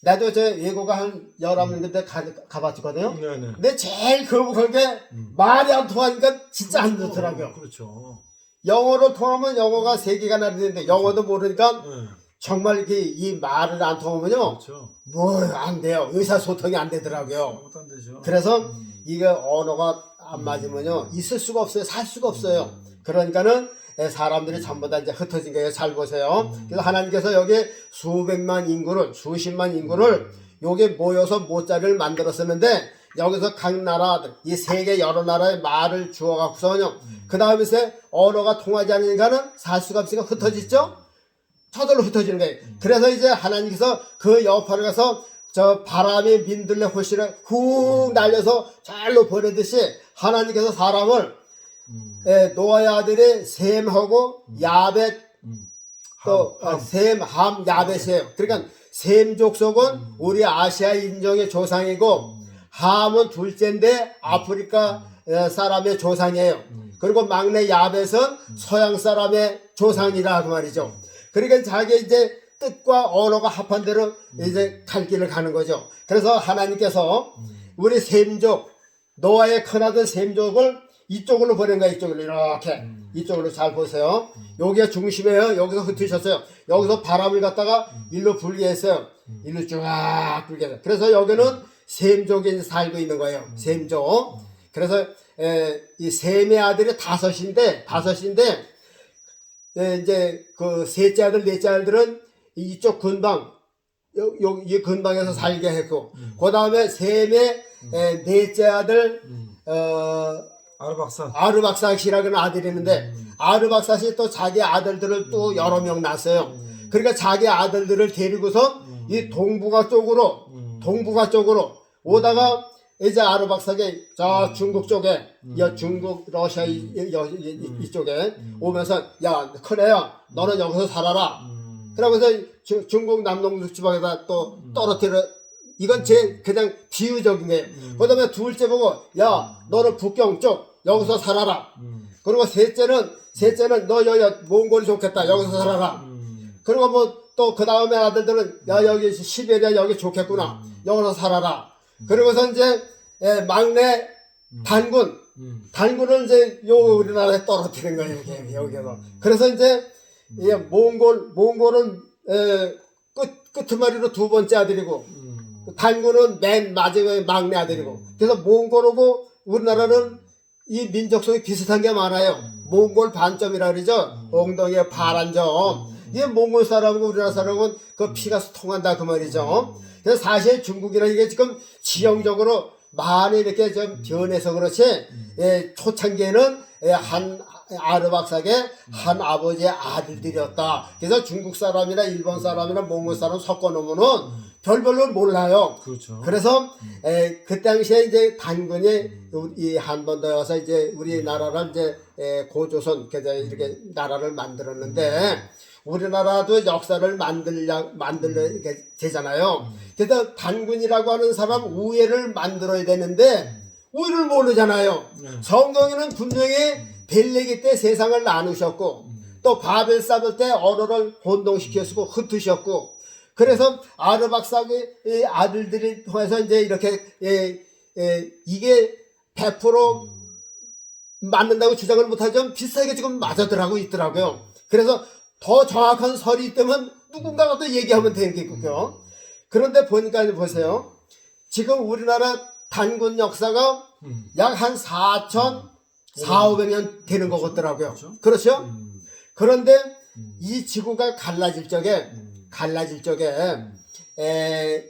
나도 저 외국어 한 11군데 가봤거든요. 네네. 근데 제일 그게 말이 안 통하니까 진짜 안 좋더라고요. 그렇죠. 영어로 통하면 영어가 3개가 나는데 영어도 모르니까 네. 정말 이 말을 안 통하면요. 그렇죠. 뭐 안 돼요. 의사소통이 안 되더라고요. 아무것도 안 되죠. 그래서 이게 언어가 안 맞으면요. 있을 수가 없어요. 살 수가 없어요. 그러니까는 사람들이 전부 다 이제 흩어진 거예요. 잘 보세요. 그래서 하나님께서 여기 수백만 인구를, 수십만 인구를 여기 모여서 모자를 만들었었는데 여기서 각 나라들, 이 세계 여러 나라의 말을 주어갖고서요. 그 다음에 언어가 통하지 않으니까는 살 수가 없으니까 흩어지죠? 저절로 흩어지는 거예요. 그래서 이제 하나님께서 그 여파를 가서 저 바람이 민들레 호시를 훅 날려서 잘로 보내듯이 하나님께서 사람을 노아의 아들이 셈하고 야벳 또 셈, 함, 야벳이에요. 그러니까 셈 족속은 우리 아시아 인종의 조상이고 함은 둘째인데 아프리카 사람의 조상이에요. 그리고 막내 야벳은 서양 사람의 조상이라 그 말이죠. 그러니까 자기 이제 뜻과 언어가 합한 대로 이제 갈 길을 가는 거죠. 그래서 하나님께서 우리 셈족, 노아의 큰아들 셈족을 이쪽으로 보낸 거야. 이쪽으로 이렇게 이쪽으로 잘 보세요. 여기가 중심이에요. 여기서 흩으셨어요. 여기서 바람을 갖다가 일로 불게 했어요. 일로 쫙 불게 했어요. 그래서 여기는 셈족이 살고 있는 거예요. 셈족. 그래서 이 셈의 아들이 다섯인데 이제 그 셋째 아들 넷째 아들들은 이쪽 근방 이 근방에서 살게 했고 그 다음에 셈의 넷째 아들 아르박사시라는 아들이 있는데 아르박사시 또 자기 아들들을 또 여러 명 낳았어요. 그러니까 자기 아들들을 데리고서 이 동북아 쪽으로 오다가 이제 아르박사게 저 중국 쪽에 중국 러시아 이쪽에 오면서 야 큰애야 너는 여기서 살아라. 그러면서 중국 남동북 지방에다 또 떨어뜨려. 이건 제 그냥 비유적인 거예요. 그 다음에 둘째 보고 야 너는 북경 쪽 여기서 살아라. 그리고 셋째는 너 여기 몽골이 좋겠다 여기서 살아라. 그리고 뭐 또 그 다음에 아들들은 야 여기 시베리아 여기 좋겠구나 여기서 살아라. 그리고서 이제 막내 단군은 이제 요 우리나라에 떨어뜨린 거예요. 여기서. 그래서 이제 몽골은 끄트머리로 두 번째 아들이고 단군은 맨 마지막에 막내 아들이고. 그래서 몽골하고 우리나라는 이 민족성이 비슷한 게 많아요. 몽골 반점이라 그러죠. 엉덩이에 파란 점. 이게 몽골 사람하고 우리나라 사람은 그 피가 통한다 그 말이죠. 그래서 사실 중국이라는 게 지금 지형적으로 많이 이렇게 좀 변해서 그렇지, 초창기에는 한 아르박사게 한 아버지의 아들들이었다. 그래서 중국 사람이나 일본 사람이나 몽골 사람 섞어 놓으면은 별별로 몰라요. 그렇죠. 그래서 그 당시에 이제 단군이 이 한 번 더 와서 이제 우리나라를 이제 고조선 이렇게 나라를 만들었는데 우리나라도 역사를 만들게 되잖아요. 그래서 단군이라고 하는 사람 우예를 만들어야 되는데 우예를 모르잖아요. 성경에는 분명히 벨레기 때 세상을 나누셨고 또 바벨 쌓을 때 언어를 혼동시켰고 흩으셨고 그래서 아르박사의 아들들이 통해서 이제 이렇게 이게 100% 맞는다고 주장을 못하지만 비슷하게 지금 맞아들하고 있더라고요. 그래서 더 정확한 설이 있다면 누군가가 또 얘기하면 되겠고요. 그런데 보니까 보세요. 지금 우리나라 단군 역사가 약 한 4,500년 되는 것 같더라고요. 그렇죠? 그런데 이 지구가 갈라질 적에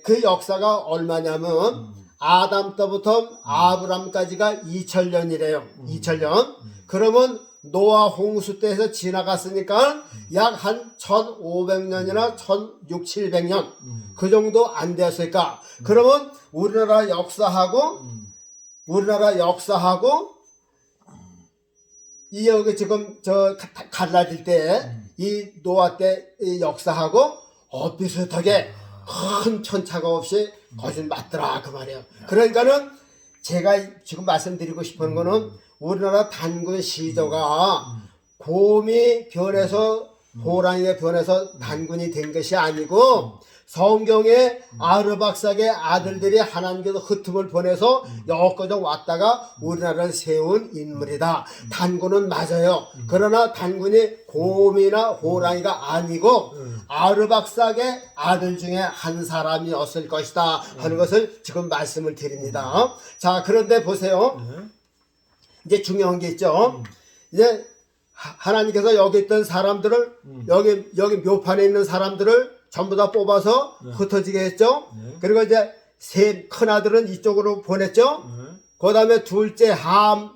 그 역사가 얼마냐면 아담 때부터 아브람까지가 2000년이래요. 2000년. 그러면 노아 홍수 때에서 지나갔으니까 약 한 1500년이나 1600, 700년 그 정도 안 되었을까. 그러면 우리나라 역사하고 이 여기 지금 저 갈라질 때 이 노아 때 이 역사하고 비슷하게 큰 편차가 없이 거진 맞더라 그 말이에요. 그러니까는 제가 지금 말씀드리고 싶은 거는 우리나라 단군 시조가 곰이 변해서 호랑이가 변해서 단군이 된 것이 아니고 성경에 아르박삭의 아들들이 하나님께서 흩음을 보내서 여기까지 왔다가 우리나라를 세운 인물이다. 단군은 맞아요. 그러나 단군이 곰이나 호랑이가 아니고 아르박삭의 아들 중에 한 사람이었을 것이다 하는 것을 지금 말씀을 드립니다. 자, 그런데 보세요. 이제 중요한 게 있죠. 이제 하나님께서 여기 있던 사람들을 여기 묘판에 있는 사람들을 전부 다 뽑아서 흩어지게 했죠. 그리고 이제 세 큰아들은 이쪽으로 보냈죠. 그 다음에 둘째 함은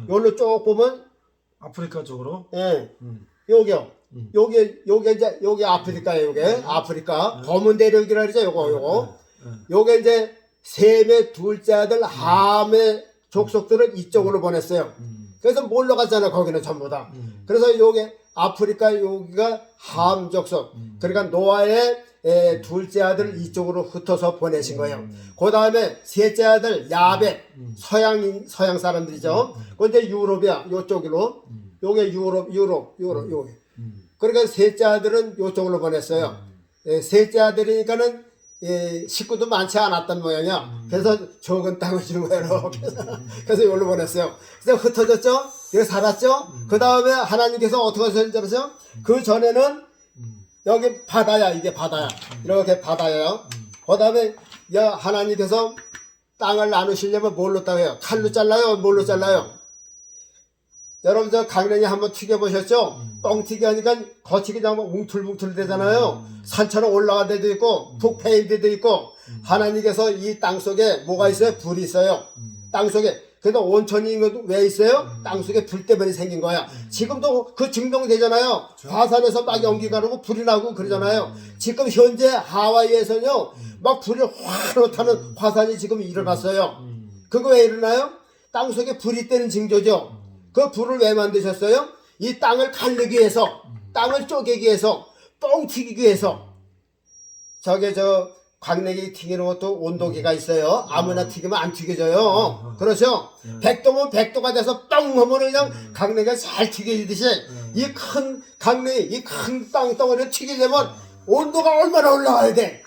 여기로 쭉 보면 아프리카 쪽으로. 여기요. 여기 아프리카예요. 요게 아프리카 검은 대륙이라 그러죠. 요거 요게 이제 셈의 둘째 아들 함의 족속들을 이쪽으로 보냈어요. 그래서 몰러 갔잖아. 거기는 전부 다. 그래서 요게 아프리카 여기가 함 족속. 그러니까 노아의 둘째 아들 이쪽으로 흩어서 보내신 거예요. 그 다음에 셋째 아들 야벳 서양 사람들이죠. 근데 유럽이야. 요쪽으로. 요게 유럽 요게. 그러니까 셋째 아들은 요쪽으로 보냈어요. 셋째 아들이니까는 식구도 많지 않았던 모양이야. 그래서 적은 땅을 주는 거예요. 그래서 여기로 보냈어요. 그래서 흩어졌죠? 여기 살았죠? 그 다음에 하나님께서 어떻게 하셨어요? 그 전에는 여기 바다야. 이게 바다야. 이렇게 바다예요. 그 다음에 하나님께서 땅을 나누시려면 뭘로 따요? 칼로 잘라요? 뭘로 잘라요? 여러분 저 강냉이 한번 튀겨보셨죠? 뻥튀기 하니까 거치기 잡으면 웅틀뭉틀 되잖아요. 산처럼 올라간 데도 있고 푹 패인 데도 있고 하나님께서 이 땅속에 뭐가 있어요? 불이 있어요. 땅속에. 그래서 온천이 왜 있어요? 땅속에 불 때문에 생긴 거야. 지금도 그 증명되잖아요. 화산에서 막 연기가 나고 불이 나고 그러잖아요. 지금 현재 하와이에서는요 막 불이 확 타는 화산이 지금 일어났어요. 그거 왜 일어나요? 땅속에 불이 뜨는 징조죠. 그 불을 왜 만드셨어요? 이 땅을 갈르기 위해서, 땅을 쪼개기 위해서, 뻥 튀기기 위해서. 광내기 튀기는 것도 온도계가 있어요. 아무나 튀기면 안 튀겨져요. 그렇죠? 100도면 100도가 돼서 뻥 하면 그냥 강내기가 잘 튀겨지듯이 이 큰 강내기, 이 큰 땅덩어리를 튀기려면 온도가 얼마나 올라가야 돼?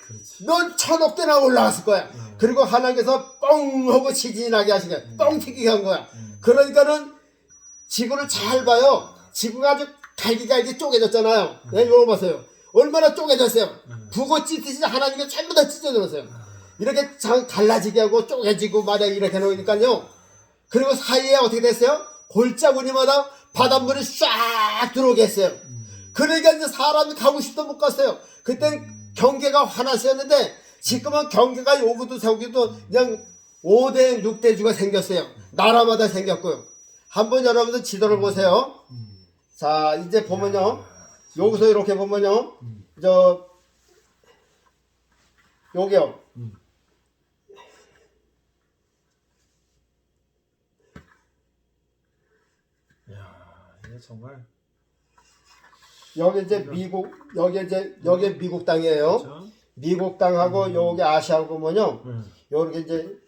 넌 1000억대나 올라갔을 거야. 그리고 하나님께서 뻥 하고 지진이 나게 하신 거야. 뻥 튀기게 한 거야. 그러니까는 지구를 잘 봐요. 지구가 아주 갈기갈기 쪼개졌잖아요. 이거 보세요. 얼마나 쪼개졌어요. 북어 찢듯이 하나님이 전부 다 찢어졌어요. 이렇게 갈라지게 하고 쪼개지고 말이야 이렇게 놓으니까요. 그리고 사이에 어떻게 됐어요? 골짜구리마다 바닷물이 쫙 들어오게 했어요. 그러니까 이제 사람이 가고 싶도 못 갔어요. 그땐 경계가 하나씩이었는데 지금은 경계가 여기도 저기도 그냥 5대 6대주가 생겼어요. 나라마다 생겼고요. 한번 여러분들 지도를 보세요. 자, 이제 보면요. 여기서 이렇게 보면요. 여기요. 이게 정말. 여기 이제 미국, 여기 미국 땅이에요. 그렇죠? 미국 땅하고 여기 아시아하고 보면요. 여기 이제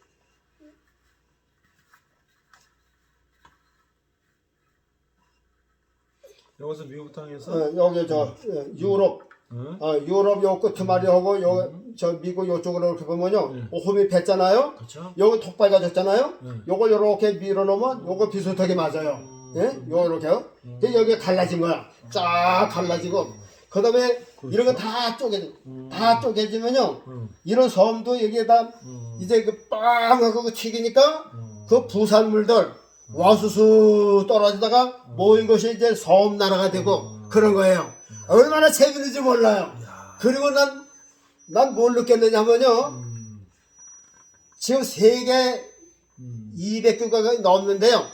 여기서 미국 땅에서 여기 유럽 유럽 요 끝머리 하고 미국 요쪽으로 이렇게 보면요 홈이 뱄잖아요. 그렇죠? 요거 톡 밝아졌잖아요. 요거 요렇게 밀어놓으면 요거 비슷하게 맞아요. 예? 요 이렇게요. 여기 갈라진 거야. 쫙 갈라지고 그다음에 그렇죠. 이런 거 다 다 쪼개지면요. 음. 이런 섬도 여기에다 이제 그 빵하고 그 튀기니까 그 부산물들 와수수 떨어지다가 모인 것이 이제 섬나라가 되고 그런 거예요. 얼마나 재밌는지 몰라요. 야. 그리고 난 뭘 느꼈느냐면요. 지금 세계 200개가 넘는데요.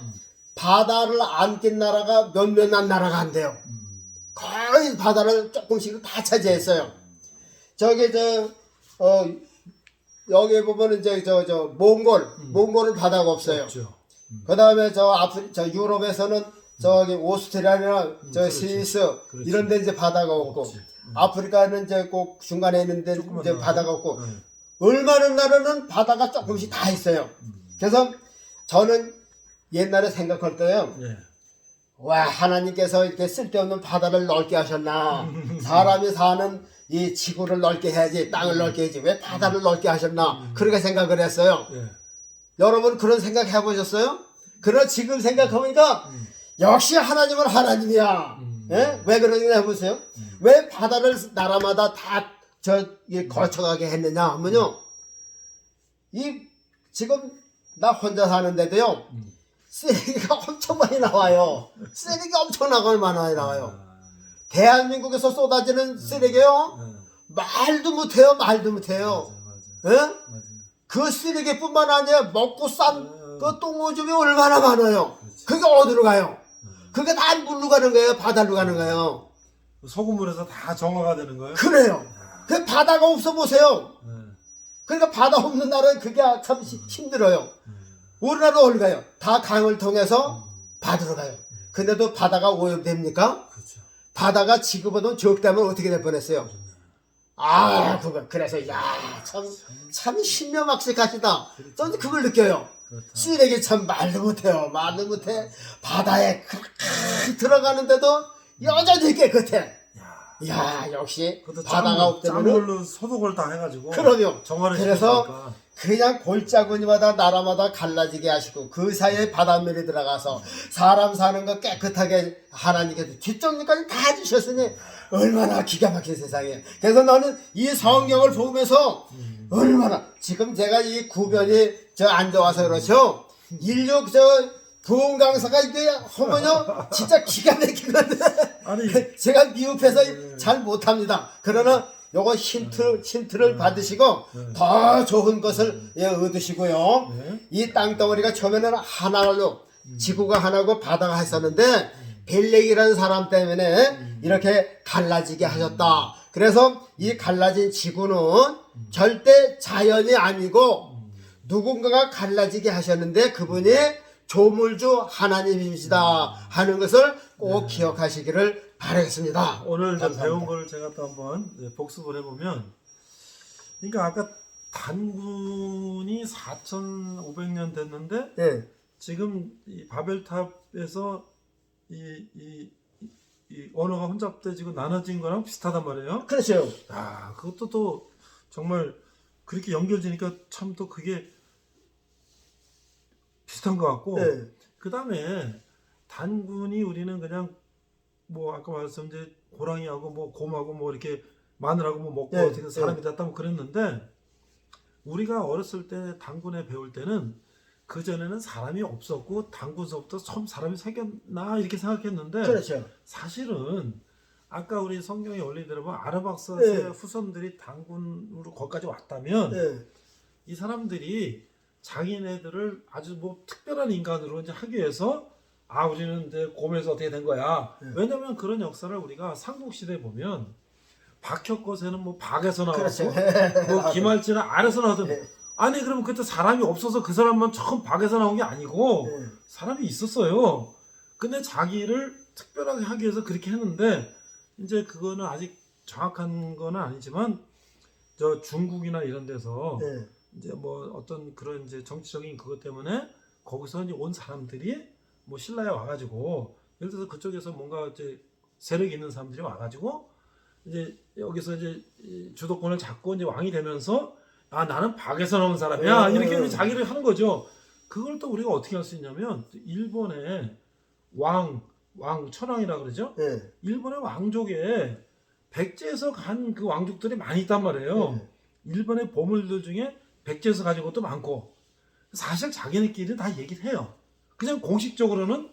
바다를 안 낀 나라가 몇몇 나라가 안 돼요. 거의 바다를 조금씩 다 차지했어요. 저기 여기 보면 이제 몽골은 바다가 없어요. 없죠. 그 다음에 저 유럽에서는 저기 오스트리아나 저 그렇지. 스위스 그렇지. 이런 데 이제 바다가 없고 없지. 아프리카는 이제 꼭 중간에 있는데 조그만 이제 나라. 바다가 없고 네. 얼마나 나라는 바다가 조금씩 다 있어요. 그래서 저는 옛날에 생각할 때요. 예. 와 하나님께서 이렇게 쓸데없는 바다를 넓게 하셨나 사람이 사는 이 지구를 넓게 해야지 땅을 넓게 해야지 왜 바다를 넓게 하셨나 그렇게 생각을 했어요. 예. 여러분 그런 생각 해보셨어요? 그러나 지금 생각해보니까 역시 하나님은 하나님이야. 예? 왜 그러냐 해보세요. 왜 바다를 나라마다 다 거쳐가게 했느냐 하면요. 지금 나 혼자 사는데도요. 쓰레기가 엄청 많이 나와요. 쓰레기가 엄청나게 많이 나와요. 대한민국에서 쏟아지는 쓰레기요. 말도 못해요. 말도 못해요. 맞아. 예? 맞아. 그 쓰레기뿐만 아니라 먹고 싼 그 똥오줌이 얼마나 많아요. 그게 어디로 가요? 그게 다 물로 가는 거예요. 바다로 가는 거예요. 소금물에서 다 정화가 되는 거예요? 그래요. 그 바다가 없어 보세요. 예. 그러니까 바다 없는 나라는 그게 참 힘들어요. 우리나라 어디 가요? 다 강을 통해서 바다로 가요. 근데도 바다가 오염됩니까? 그렇죠. 바다가 지구보다 적다면 어떻게 될 뻔했어요? 그래서 참 신묘막측하시다. 저는 그걸 느껴요. 그렇다. 쓰레기 참 말도 못해요. 말도 못해. 바다에 그렇게 들어가는데도 여전히 깨끗해. 야 역시 그것도 바다가 없다면 짠물로 소독을 다 해가지고. 그럼요. 정화를 그래서 시키니까. 그냥 골짜기마다 나라마다 갈라지게 하시고 그 사이에 바닷물이 들어가서 사람 사는 거 깨끗하게 하나님께서 뒷정리까지 다 해주셨으니 얼마나 기가 막힌 세상이에요. 그래서 나는 이 성경을 보면서 얼마나 지금 제가 이 구변이 안 좋아서 그렇죠. 인류 부흥 강사가 이게 하면요 진짜 기가 막히거든. 아니. 제가 미흡해서 잘 못합니다. 그러나 요거 힌트를 받으시고 더 좋은 것을 얻으시고요. 이 땅덩어리가 처음에는 하나로 지구가 하나고 바다가 했었는데 벨렉이라는 사람 때문에 이렇게 갈라지게 하셨다. 그래서 이 갈라진 지구는 절대 자연이 아니고 누군가가 갈라지게 하셨는데 그분이 조물주 하나님이시다 하는 것을 꼭 기억하시기를 바라겠습니다. 오늘 저 감사합니다. 배운 거를 제가 또 한번 복습을 해보면, 그러니까 아까 단군이 4,500년 됐는데 네. 지금 이 바벨탑에서 이 언어가 혼잡돼지고 나눠진 거랑 비슷하단 말이에요. 그렇죠. 그것도 또 정말 그렇게 연결되니까 참 또 그게 비슷한 것 같고, 네. 그 다음에 단군이 우리는 그냥 뭐 아까 말씀드린 이제 고랑이하고 뭐 곰하고 뭐 이렇게 마늘하고 뭐 먹고 네, 어떻게 사람이 됐다 뭐 그랬는데, 우리가 어렸을 때 단군에 배울 때는 그 전에는 사람이 없었고 단군서부터 처음 사람이 생겼나 이렇게 생각했는데, 그렇죠. 사실은 아까 우리 성경의 원리 들어보면 아르박사스의 네. 후손들이 단군으로 거기까지 왔다면 네. 이 사람들이 자기네들을 아주 뭐 특별한 인간으로 이제 하기 위해서 우리는 이제 곰에서 어떻게 된 거야. 왜냐면 그런 역사를 우리가 삼국시대에 보면 박혁거세는 뭐 박에서 나왔고 그렇죠. 뭐 김할지는 알에서 나왔던. 아니 그러면 그때 사람이 없어서 그 사람만 처음 박에서 나온 게 아니고 사람이 있었어요. 근데 자기를 특별하게 하기 위해서 그렇게 했는데, 이제 그거는 아직 정확한 건 아니지만 저 중국이나 이런 데서 네. 이제 뭐 어떤 그런 이제 정치적인 그것 때문에 거기서 이제 온 사람들이 뭐 신라에 와가지고, 예를 들어서 그쪽에서 뭔가 이제 세력 있는 사람들이 와가지고 이제 여기서 이제 주도권을 잡고 이제 왕이 되면서 나는 박에서 나온 사람이야 이렇게 이제 자기를 하는 거죠. 그걸 또 우리가 어떻게 할 수 있냐면, 일본의 왕 천황이라 그러죠. 네. 일본의 왕족에 백제에서 간 그 왕족들이 많이 있단 말이에요. 일본의 보물들 중에 백제에서 가진 것도 많고 사실 자기네끼리 다 얘기를 해요. 그냥 공식적으로는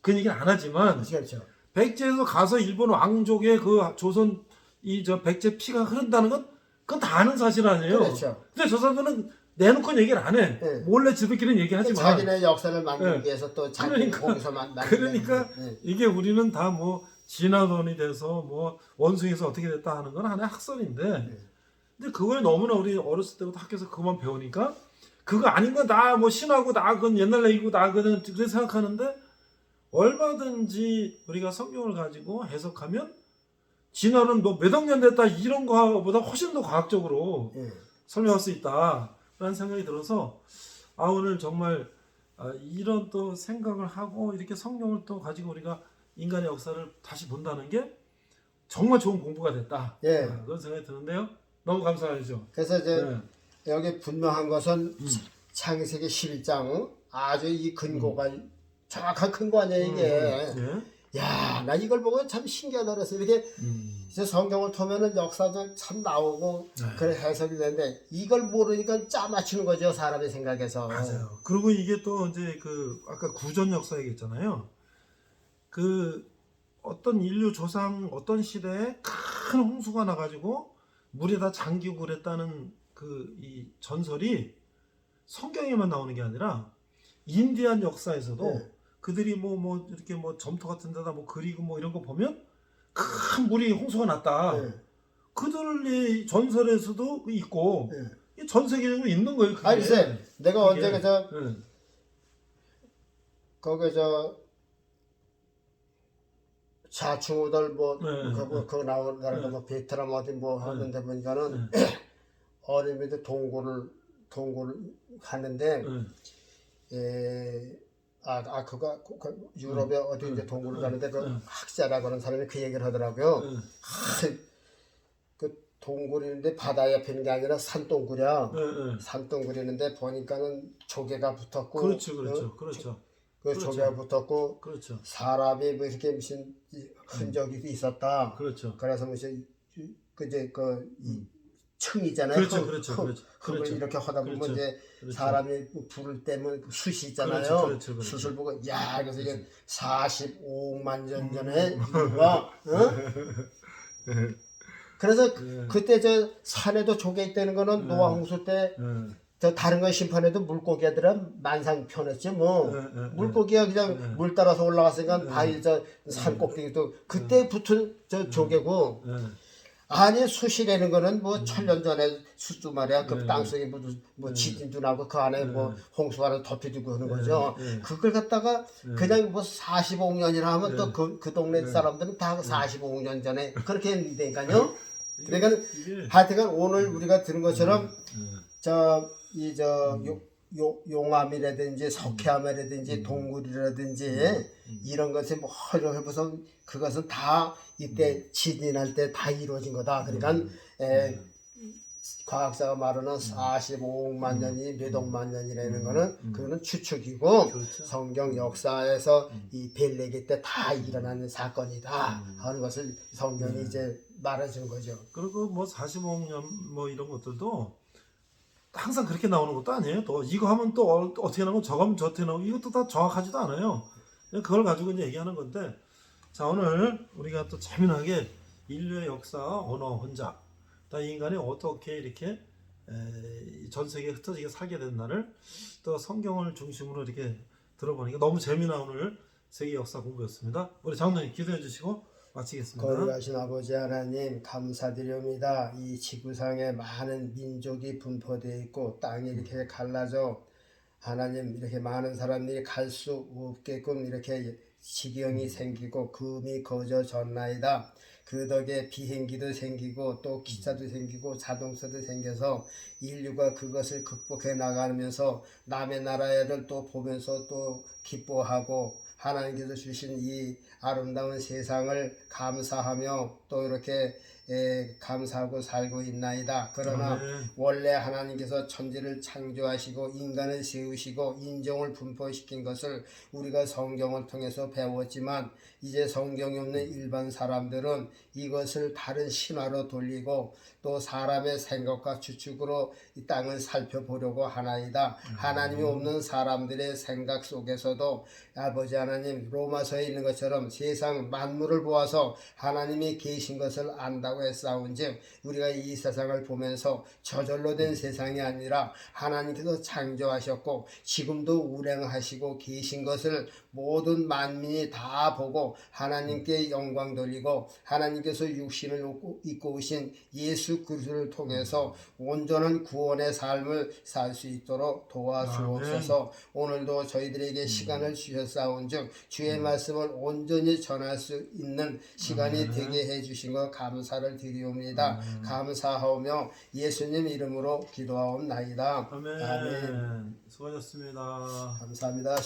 그 얘기는 안 하지만 그렇죠. 백제에서 가서 일본 왕족의 그 조선 이 저 백제 피가 흐른다는 건 그건 다 아는 사실 아니에요. 그렇죠. 근데 저 사람들은 내놓고 얘기를 안 해. 네. 몰래 지들끼리는 얘기하지만 자기네 역사를 만들기 네. 위해서 또 자기 그러니까- 거기서 만든 그러니까 이게 우리는 다 뭐 진화론이 돼서 뭐 원숭이에서 어떻게 됐다 하는 건 하나의 학설인데 근데 그걸 너무나 우리 어렸을 때부터 학교에서 그만 배우니까 그거 아닌 거 나 뭐 신하고 나 그건 옛날 얘기고 나 그는 그렇게 생각하는데 얼마든지 우리가 성경을 가지고 해석하면 진화는 뭐 몇 억 년 됐다 이런 거보다 훨씬 더 과학적으로 설명할 수 있다라는 생각이 들어서 오늘 정말 이런 또 생각을 하고 이렇게 성경을 또 가지고 우리가 인간의 역사를 다시 본다는 게 정말 좋은 공부가 됐다. 예. 그런 생각이 드는데요. 너무 감사하죠. 그래서 이제 네. 여기 분명한 것은 창세기 11장 아주 이 근거가 정확한 근거 아니야 이게. 예. 야, 나 이걸 보고 참 신기하다 그래서 이렇게 이제 성경을 통면은 역사도 참 나오고 네. 그래 해석이 되는데 이걸 모르니까 짜 맞추는 거죠 사람의 생각에서. 맞아요. 그리고 이게 또 이제 그 아까 구전 역사 얘기했잖아요. 그 어떤 인류 조상 어떤 시대에 큰 홍수가 나가지고 물에다 잠기고 그랬다는 그 이 전설이 성경에만 나오는 게 아니라 인디안 역사에서도 네. 그들이 뭐 이렇게 뭐 점토 같은 데다 뭐 그리고 뭐 이런 거 보면 큰 물이 홍수가 났다. 네. 그들의 전설에서도 있고 네. 전 세계적으로 있는 거예요. 그게. 아니 글쎄 내가 그게. 언제 그저 네. 거기 저 자충우들 뭐 네, 그거 나오는 나라가 네. 뭐 베트남 어디 뭐 네. 하는데 보니까는 네. 어린이들 동굴을 하는데 네. 그거 유럽에 어디 이제 동굴을 가는데 그 네. 학자라고 하는 사람이 그 얘기를 하더라고요. 네. 그 동굴인데 바다 옆에 있는 게 아니라 산동굴이야. 네. 산동굴이는데 보니까는 조개가 붙었고 그렇죠. 그 그렇죠. 조개가 붙었고 그렇죠. 사람이 뭐 이렇게 무슨 흔적이 있었다. 그렇죠. 그래서 무슨 그제 이 층이잖아요. 그렇죠. 그걸 이렇게 하다 보면 이제 사람이 불을 때면 숯이 있잖아요. 그렇죠. 숯을 보고 야 그래서 이게 45억만 년 전에 인류가 그래서 그때 저 산에도 조개 있다는 거는 노아 홍수 때 저 다른 건 심판해도 물고기들은 만상 편했지 뭐 물고기가 그냥 물 따라서 올라갔으니까 바위 저 산 꼭대기도 그때 붙은 저 조개고 아니 숯이라는 거는 뭐 천년 전에 숯도 말이야 그 땅속에 뭐 지진도 나고 그 안에 뭐 홍수가 하나 덮여지고 하는 거죠. 그걸 갖다가 그냥 뭐 45억 년이라 하면 또 그 동네 사람들은 다 45억 년 전에 그렇게 했는데니까요. 그러니까 하여튼간 오늘 우리가 들은 것처럼 용암이라든지 석회암이라든지 동굴이라든지 이런 것을 뭐 해보서 그것은 다 이때 지진할 때 다 이루어진 거다. 그러니까 과학자가 말하는 45억만 년이 몇 억만 년이라는 거는 그거는 추측이고 그렇죠. 성경 역사에서 이 벨레기 때 다 일어나는 사건이다 하는 것을 성경이 이제 말해주는 거죠. 그리고 뭐 45억 년 뭐 이런 것들도 항상 그렇게 나오는 것도 아니에요. 또 이거 하면 또 어떻게 나오고 저거 하면 저렇게 나오고 이것도 다 정확하지도 않아요. 그걸 가지고 이제 얘기하는 건데 자 오늘 우리가 또 재미나게 인류의 역사 언어 혼자 이 인간이 어떻게 이렇게 전 세계에 흩어지게 살게 됐나를 또 성경을 중심으로 이렇게 들어보니까 너무 재미난 오늘 세계 역사 공부였습니다. 우리 장로님 기도해 주시고 마치겠습니다. 거룩하신 아버지 하나님 감사드립니다. 이 지구상에 많은 민족이 분포되어 있고 땅이 이렇게 갈라져 하나님 이렇게 많은 사람들이 갈 수 없게끔 이렇게 지경이 생기고 금이 거저졌나이다. 그 덕에 비행기도 생기고 또 기차도 생기고 자동차도 생겨서 인류가 그것을 극복해 나가면서 남의 나라를 또 보면서 또 기뻐하고 하나님께서 주신 이 아름다운 세상을 감사하며 또 이렇게 감사하고 살고 있나이다. 그러나 아멘. 원래 하나님께서 천지를 창조하시고 인간을 세우시고 인종을 분포시킨 것을 우리가 성경을 통해서 배웠지만 이제 성경이 없는 일반 사람들은 이것을 다른 신화로 돌리고 또 사람의 생각과 추측으로 이 땅을 살펴보려고 하나이다. 하나님이 없는 사람들의 생각 속에서도 아버지 하나님 로마서에 있는 것처럼 세상 만물을 보아서 하나님이 계신 것을 안다고 했사온즉 우리가 이 세상을 보면서 저절로 된 세상이 아니라 하나님께서 창조하셨고 지금도 운행하시고 계신 것을 모든 만민이 다 보고 하나님께 영광 돌리고 하나님께서 육신을 입고 오신 예수 그리스도를 통해서 온전한 구원의 삶을 살 수 있도록 도와주옵소서. 오늘도 저희들에게 시간을 주셨사온즉 주의 말씀을 온전히 전할 수 있는 시간이 되게 해주신 것 감사를 드리옵니다. 감사하오며 예수님 이름으로 기도하옵나이다. 아멘. 아멘. 수고하셨습니다. 감사합니다.